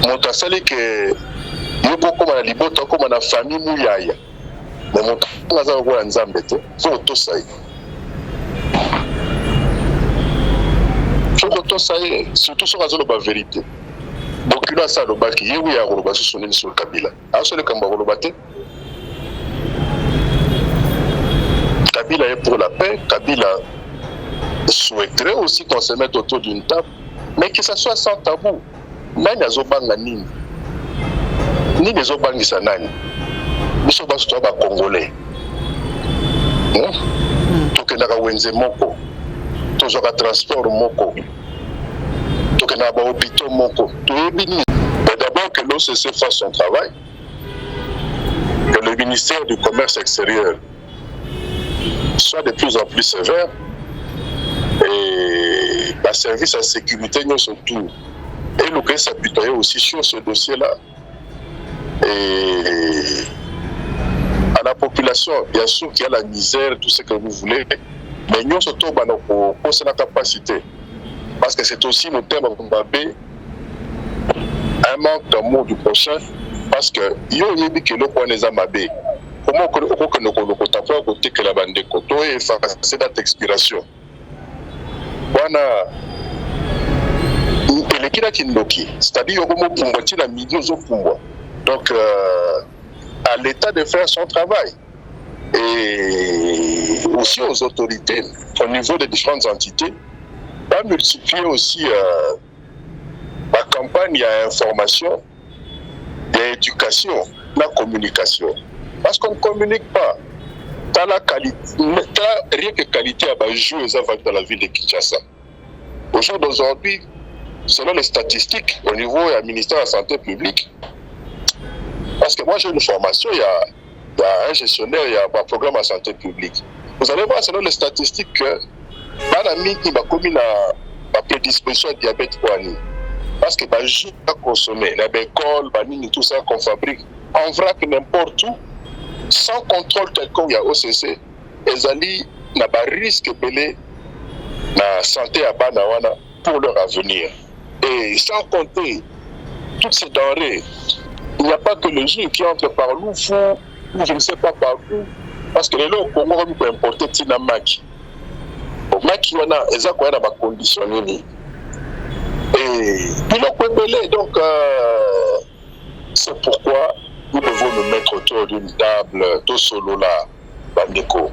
[SPEAKER 1] moto asali ke yo kokoma na libota okoma na famille muyaya mais moto aza kokola nzambe te fo kotosa ye surtout soki azoloba vérité bokilo asa alobaki ye oyo akoloba susu nini sur Kabila asole kambo akoloba te. Kabila est pour la paix, Kabila souhaiterait aussi qu'on se mette autour d'une table, mais que ça soit sans tabou. Nani azobanga nini? Nini azobangisa nani? Biso baso to ba Congolais. Tokendaka wenze moko. Tozwaka transport moko. Tokendaka ba hôpitaux moko. Toyebi nini? Mais d'abord que l'OCC fasse son travail, que le ministère du Commerce extérieur soit de plus en plus sévère et le service à sécurité nous surtout et nous pouvons s'appuyer aussi sur ce dossier-là et à la population bien sûr qu'il y a la misère, tout ce que vous voulez, mais nous surtout pour la capacité parce que c'est aussi mon thème un manque d'amour du prochain parce que yo yebi que le point des amabé. Comment que nous contemplons côté que la bande de Koto et effacer date d'expiration. Voilà. Et le kila kindoki, c'est-à-dire comment combattre la milieu au pouvoir. Donc à l'État de faire son travail et aussi aux autorités au niveau des différentes entités, va multiplier aussi la campagne à information, d'éducation, la communication. Parce qu'on ne communique pas. T'as la qualité, t'as rien que qualité à jouer dans la ville de Kinshasa. Au jour d'aujourd'hui, selon les statistiques au niveau du ministère de la Santé publique, parce que moi j'ai une formation, il y a un gestionnaire, il y a un programme à santé publique. Vous allez voir selon les statistiques que l'ami qui va commis la prédisposition à diabète poignée. Parce que les gens à consommer, les écoles, tout ça qu'on fabrique, en vrac n'importe où, sans contrôle tel qu'il y a OCC, ils allaient n'avoir risque belé la santé à Banawana pour leur avenir. Et sans compter toutes ces denrées, il n'y a pas que le jus qui entre par l'oufou, ou je ne sais pas par où, parce que les lots au Congo peut importer Tina Maki. Au Maki, il y a des conditions. Et puis l'on peut belé, donc c'est pourquoi nous devons nous mettre autour d'une table, tout solo là, Bandeko.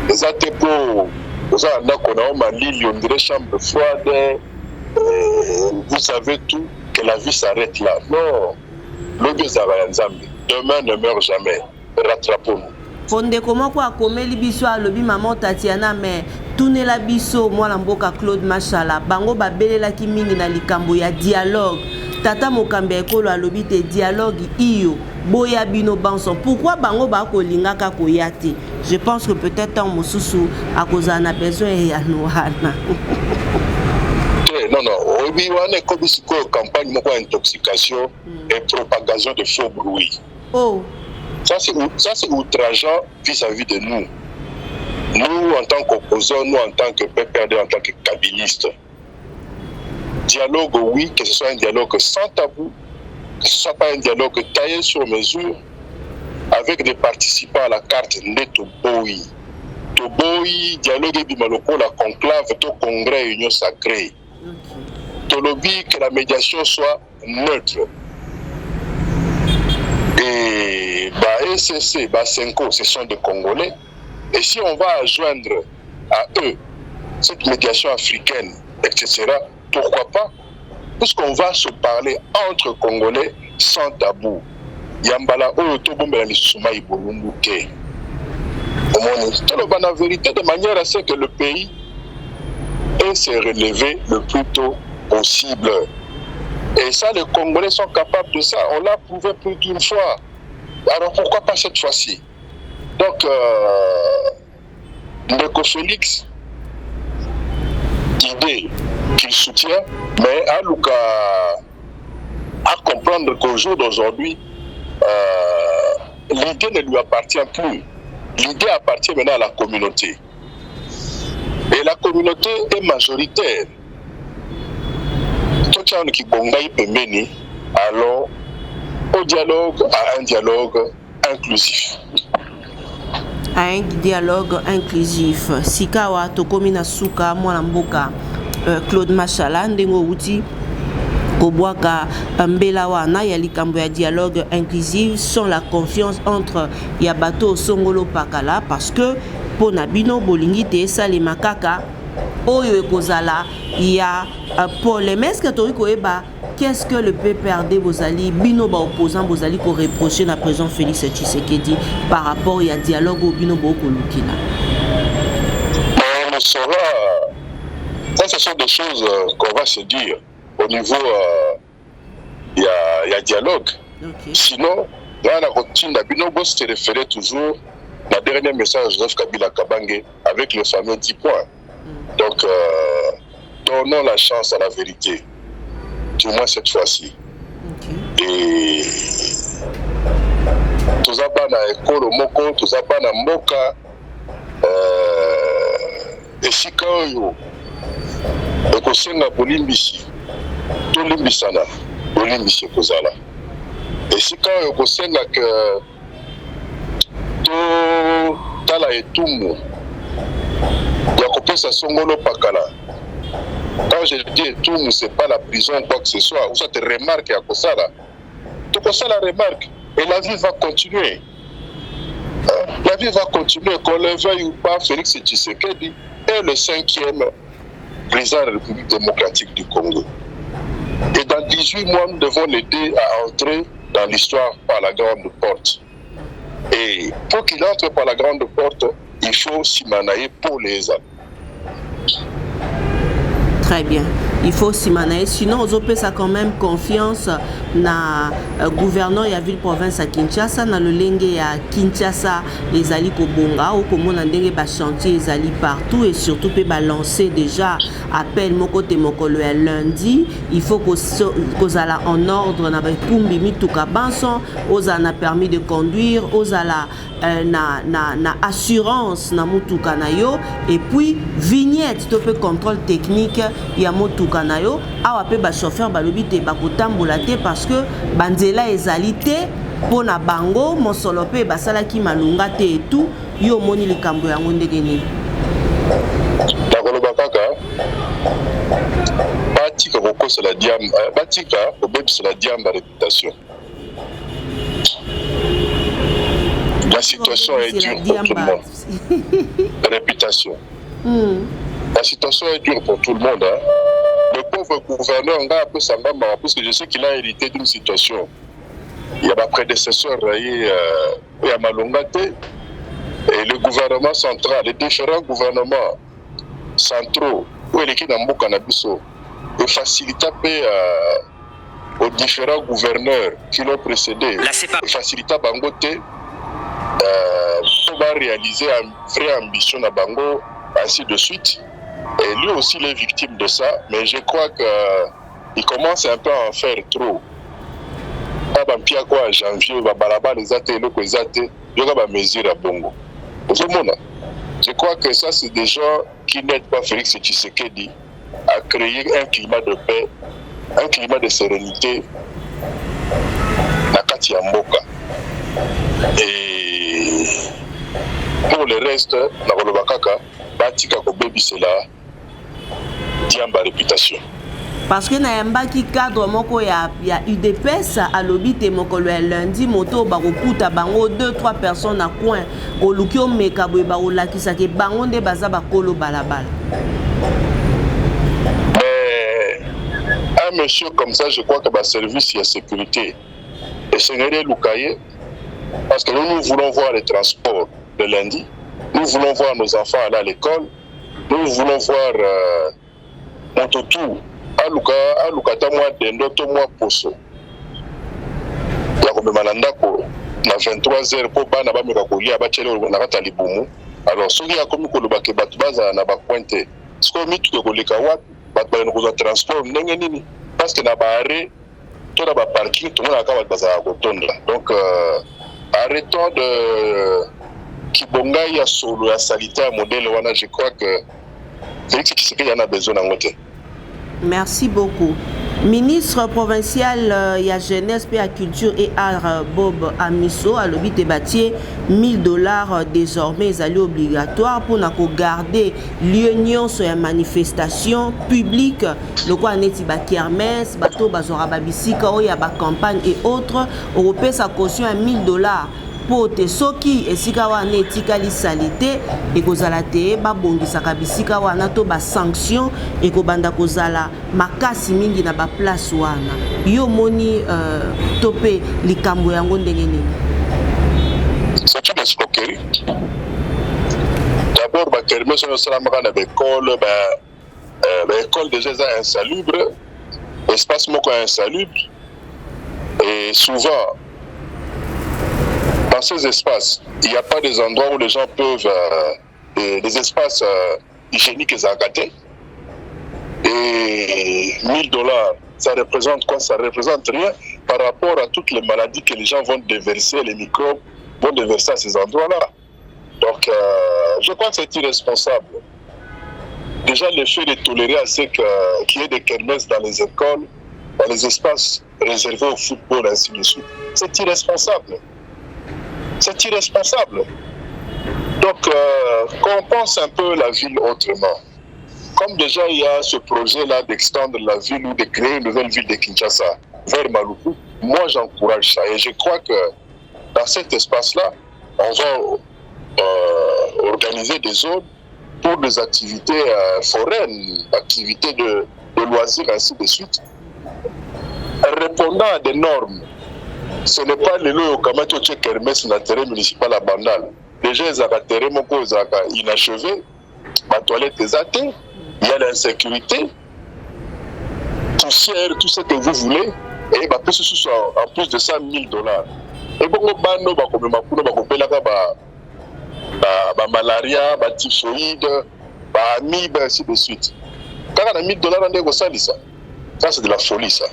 [SPEAKER 1] Les ATPO, vous avez on dirait chambre froide, vous savez tout, que la vie s'arrête là. Non, demain ne meurt jamais. Rattrapons-nous.
[SPEAKER 2] Fondeko moko akomeli biso alobi maman Tatiana mais tunela biso mwana mboka Claude Machala bango babelelaki mingi na likambo ya dialogue. Tata Mokambe ekolo alobi te dialogue iyo boya bino banson. Pourquoi bango ba kolinga ka koyate? Je pense que peut-être en mosusu akoza na besoin ya noana.
[SPEAKER 1] Non, oui, on est comme une campagne de intoxication et propagation de faux bruits.
[SPEAKER 2] Oh.
[SPEAKER 1] Ça c'est outrageant vis-à-vis de nous. Nous en tant qu'opposants, nous en tant que PPRD, en tant que kabilistes. Dialogue, oui, que ce soit un dialogue sans tabou, que ce ne soit pas un dialogue taillé sur mesure, avec des participants à la carte Netoboui. Toboui, dialogue et bimaloko, la conclave, tout congrès, union sacrée. Tolobi, que la médiation soit neutre. Et SCC, Senko, ce sont des Congolais. Et si on va joindre à eux cette médiation africaine, etc., pourquoi pas? Puisqu'on va se parler entre Congolais sans tabou. Yambala Oyotobombela Lissouma Ibolumbuke. La vérité de manière à ce que le pays ait se relever le plus tôt possible. Et ça, les Congolais sont capables de ça. On l'a prouvé plus d'une fois. Alors pourquoi pas cette fois-ci? Donc, Ndeko Félix, idée qu'il soutient, mais à Luka à comprendre qu'au jour d'aujourd'hui, l'idée ne lui appartient plus. L'idée appartient maintenant à la communauté. Et la communauté est majoritaire. Tout le monde qui bongaï pemeni, alors au dialogue, à un dialogue inclusif.
[SPEAKER 2] À un dialogue inclusif. Sikawa tokomina suka mwana mboka Claude Machala ndengo uti kobwaka mbela wana ya likambo ya dialogue inclusif sans la confiance entre ya bato songolo pakala parce que pona bino bolingi te salema kaka oyo ekozala ya problème. Est-ce que tori koyeba qu'est-ce que le PPRD bozali bino ba opposant bozali ko reprocher na président Félix Tshisekedi par rapport à dialogue au bino boko lukina?
[SPEAKER 1] On saura, ça ce sont des choses qu'on va se dire au niveau il y a dialogue. Okay. Sinon là la routine bino bo se référer toujours la dernière message de Joseph Kabila Kabange avec le fameux 10 points. Donc donnons la chance à la vérité. Du moins cette fois-ci. Okay. Et tous abana ekolo moko, tous abana mboka esika oyo ekosenga bolimbisi tolimbisana bolimbisi ekozala esika oyo ekosenga ke totala etumbu ya kopesa songolo pakala. Quand je dis tout, ce n'est pas la prison ou quoi que ce soit, ou ça te remarque à quoi ça là. Tu vois ça la remarque. Et la vie va continuer. La vie va continuer, qu'on le veuille ou pas. Félix Tshisekedi est le 5e président de la République démocratique du Congo. Et dans 18 mois, nous devons l'aider à entrer dans l'histoire par la grande porte. Et pour qu'il entre par la grande porte, il faut s'y manailler pour les hommes.
[SPEAKER 2] Très bien. Il faut s'y manailler. Sinon, on peut ça quand même confiance na gouverneur ya ville province à Kinshasa, na le lenge ya Kinshasa, ezali kobonga ou comme on a ndenge ba chantier ezali partout et surtout peut balancer déjà appel moko te moko le lundi. Il faut qu'on ala en ordre na ba kumbi mituka banson, ozana permis de conduire, ozala na assurance na mutuka na yo et puis vignette to peut contrôle technique ya mutuka na yo awa pe ba chauffeur balobi te bakotambola te parce que banzela ezali te pona bango mosolo pe basala ki malunga te et tout yo moni likambo yango ndenge nini
[SPEAKER 1] nakoloba kaka batika kokosela diamba batika kobebisela diamba réputation. La situation est dure pour tout le monde. Réputation. La situation est dure pour tout le monde. Hein. Le pauvre gouverneur, parce que je sais qu'il a hérité d'une situation. Il y a ma prédécesseur, il y a Malongate, et le gouvernement central, les différents gouvernements centraux, où il est dans Canabiso, et faciliter aux différents gouverneurs qui l'ont précédé, faciliter Bangote. On va réaliser une vraie ambition à Bango, ainsi de suite. Et lui aussi il est victime de ça, mais je crois qu'il commence un peu à en faire trop. En janvier, mesure à Bongo. Je crois que ça, c'est des gens qui n'aident pas Félix Tshisekedi à créer un climat de paix, un climat de sérénité na kati ya mboka. Et pour le reste, na kolobakaka batika ko bebisela diamba réputation.
[SPEAKER 2] Parce que nayambaki cadre moko ya UDPS alobi te moko le lundi moto bakokuta bango 2-3 personnes à coin oluki omeka boye bakolakisa ke bango nde baza bakolo balabala.
[SPEAKER 1] Mais un monsieur comme ça, je crois que ma service de sécurité est Seigneur Lukaye, parce que nous voulons voir les transports de lundi, nous voulons voir nos enfants aller à l'école, nous voulons voir Montotou, Alukata moi Dendo, to moi Poso. Yakobe Malandako, na 23h, pour Bana Bamikakoli, Abachele, Nakata Libumu. Alors, si il y a comme Kolobake Batbaza, Nabakwente, ce qu'on met tout le Kolikawa, Batba transport, Nengenini, parce que Nabaré, tout le parking, tout le monde a Kawabaza. Donc, arrêtons de Kibonga, il y a solo, il y a sanitaire, modèle, je crois que Félix Tshisekedi en a besoin d'en côté.
[SPEAKER 2] Merci beaucoup. Ministre provincial ya jeunesse et culture et art Bob Amiso a lobby débattier $1000 désormais est obligatoire pour garder l'union sur la manifestation publique le quoi neti ba kermesse bato bazora babisika o ya ba campagne et autres européens sa caution à $1000 pote soki esika wana etikali salite ekozala te babongisaka bisika wana to ba sanction ekobanda kozala makasi mingi na ba place wana yo moni tope likambo yango ndenge nini.
[SPEAKER 1] C'est une escroquerie. D'abord ba kermesse no sala makana ba école école déjà insalubre, espace moko insalubre et souvent dans ces espaces, il n'y a pas des endroits où les gens peuvent, des espaces hygiéniques et encadrés. Et $1000, ça représente quoi? Ça représente rien par rapport à toutes les maladies que les gens vont déverser, les microbes vont déverser à ces endroits-là. Donc, je crois que c'est irresponsable. Déjà, le fait de tolérer à ce qu'il y ait des kermesses dans les écoles, dans les espaces réservés au football, ainsi de suite, c'est irresponsable. C'est irresponsable. Donc, qu'on pense un peu la ville autrement. Comme déjà il y a ce projet-là d'extendre la ville ou de créer une nouvelle ville de Kinshasa vers Maluku, moi j'encourage ça. Et je crois que dans cet espace-là, on va organiser des zones pour des activités foraines, activités de loisirs, ainsi de suite, répondant à des normes. Ce n'est pas le lot au Kamato Kermès l'intérêt municipal à Bandal. Déjà, ils ont intérêt inachevé, ma toilette est athée, il y a l'insécurité, poussière, tout ce que vous voulez, et en plus de ça, $1000. Et bon, bando, malaria, typhoïde, amibe, ainsi de suite. Quand on a $1000, on a ça. Ça, c'est de la folie, ça.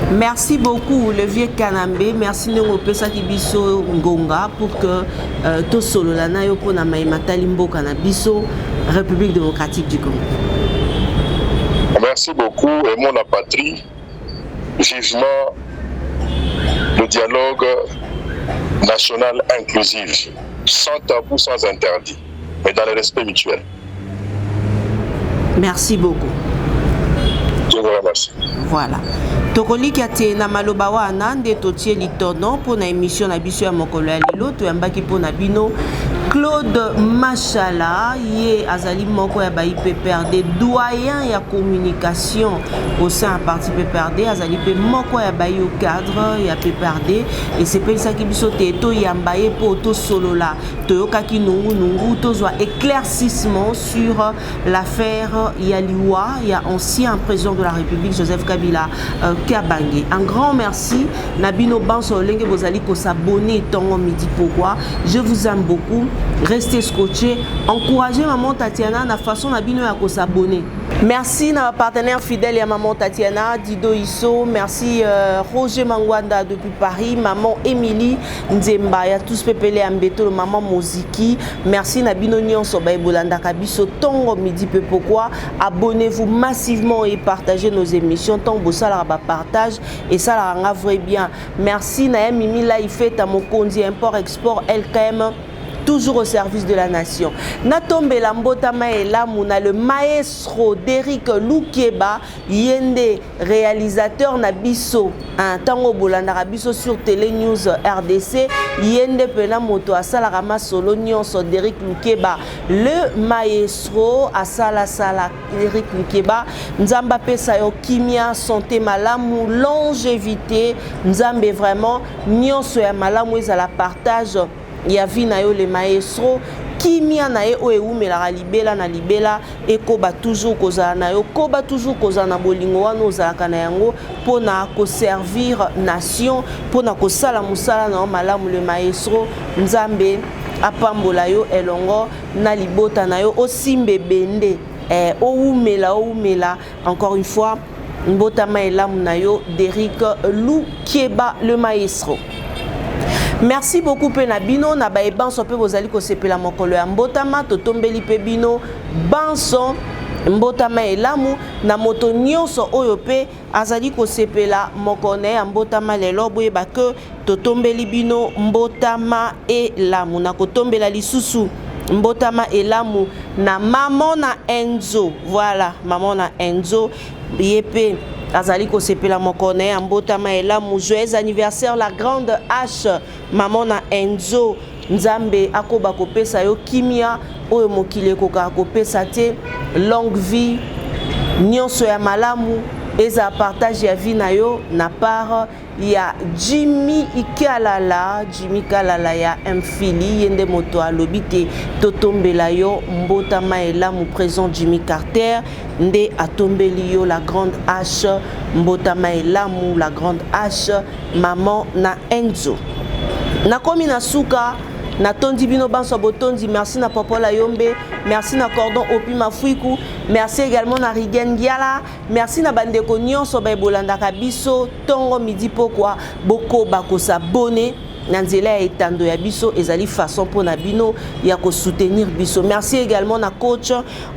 [SPEAKER 2] Merci beaucoup, le vieux Kanambe. Merci Nengo Pesa Kibiso Ngonga pour que to solo la na yo pona maimata limbo Kanabiso, République démocratique du Congo.
[SPEAKER 1] Merci beaucoup et mon la patrie. Vivement le dialogue national inclusif, sans tabou, sans interdit, mais dans le respect mutuel.
[SPEAKER 2] Merci beaucoup.
[SPEAKER 1] Je vous remercie.
[SPEAKER 2] Voilà. Tokoliki ate na maloba wana nde totie litono pour na émission na biso ya mokolo ya lelo toyambaki pour na bino Claude Machala ye azali moko ya ba IPPRD doyen ya communication au sein du parti PPRD azali pe moko ya ba yo cadre ya PPRD et c'est pour ça que biso te to yamba ye po to solola toyokaki nungu tozwa éclaircissement sur l'affaire ya liwa ya ancien président de la République Joseph Kabila Kabange. Un grand merci Nabino Banso Lenge Bozali ko s'abonner tongo midi pourquoi je vous aime beaucoup. Restez scotchés, encouragez maman Tatiana na façon Nabino ya ko s'abonner. Merci à ma partenaire fidèle ya maman Tatiana, Dido Iso, merci Roger Mangwanda depuis Paris, maman Émilie Nzemba, ya tous pepele ambeto, maman Moziki, merci Nabino Nyonso Bolanda Kabiso tongo midi peu pourquoi abonnez-vous massivement et partagez nos émissions tant bossa la partage et ça la rend vrai bien. Merci na Mimi Laifeta Mokondi import export LKM toujours au service de la nation. Natombe Lambota Maela Mouna, le maestro d'Eric Lukieba, Yende, réalisateur Nabiso, un tango Bolanda Biso sur Télé News RDC, Yende Pena Moto Asala Rama Solo Nyonso d'Eric Lukieba, le maestro Asala Sala Eric Lukieba, Nzamba Pesayo Kimia, santé malamu, longévité, Nzambe vraiment, Nyonso ya malamu à la partage. Ya vina yo le maestro kimia na ye o eumela libela na libela ekoba toujours kozala na yo koba toujours kozala na bolingo wana ozalaka na yango pona ko servir nation pona ko sala musala na malamu le maestro Nzambe apambola yo elongo na libota na yo osimbe bende oumela encore une fois mbota maelamu na yo d'Eric Lukieba le maestro. Merci beaucoup pena bino na ba ebanso pe bozali ko sepela mokolo ya mbotama to tombeli pe bino banso mbotama elamu na moto nyonso oyo pe azali ko sepela mokone ya mbotama lelo boye ba ke to tombeli bino mbotama elamu na ko tombela lisusu mbotama elamu na maman na Enzo. Voilà, maman na Enzo yepe azali ko sepela mokone ya mbotama elamu. Joyeux anniversaire la grande H, maman na Enzo. Nzambe akoba kopesa yo kimia oyo mokile koka kopesa te, longue vie nyonso ya malamu eza partage ya vie na yo na part ya Jimmy Kalala. Jimmy Kalala ya mfili yende moto alobi te totombela yo mbotama elamu. Présent Jimmy Carter nde atombeli yo la grande H, mbotama elamu la grande H, maman na Enzo. Nakomi na suka na tondi bino banso botondi. Merci na Popola Yombe, merci na Cordon Opi Mafuiku, merci également na Rigen Giala, merci na bandeko nyonso ba bolandaka biso tongo midi pokwa boko bako s'abonner na nzela ya etando ya biso ezali façon pour na bino ya ko soutenir biso. Merci également na coach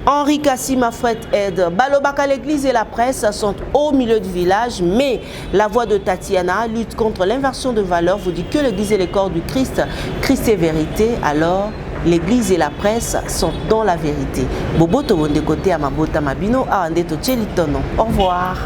[SPEAKER 2] Henri Kassima Fred Aide. Balobaka l'église et la presse sont au milieu du village, mais la voix de Tatiana lutte contre l'inversion de valeurs, vous dit que l'église est le corps du Christ, Christ est vérité, alors l'église et la presse sont dans la vérité. Bobo to bonde côté à mabota mabino a ande to tono. Au revoir.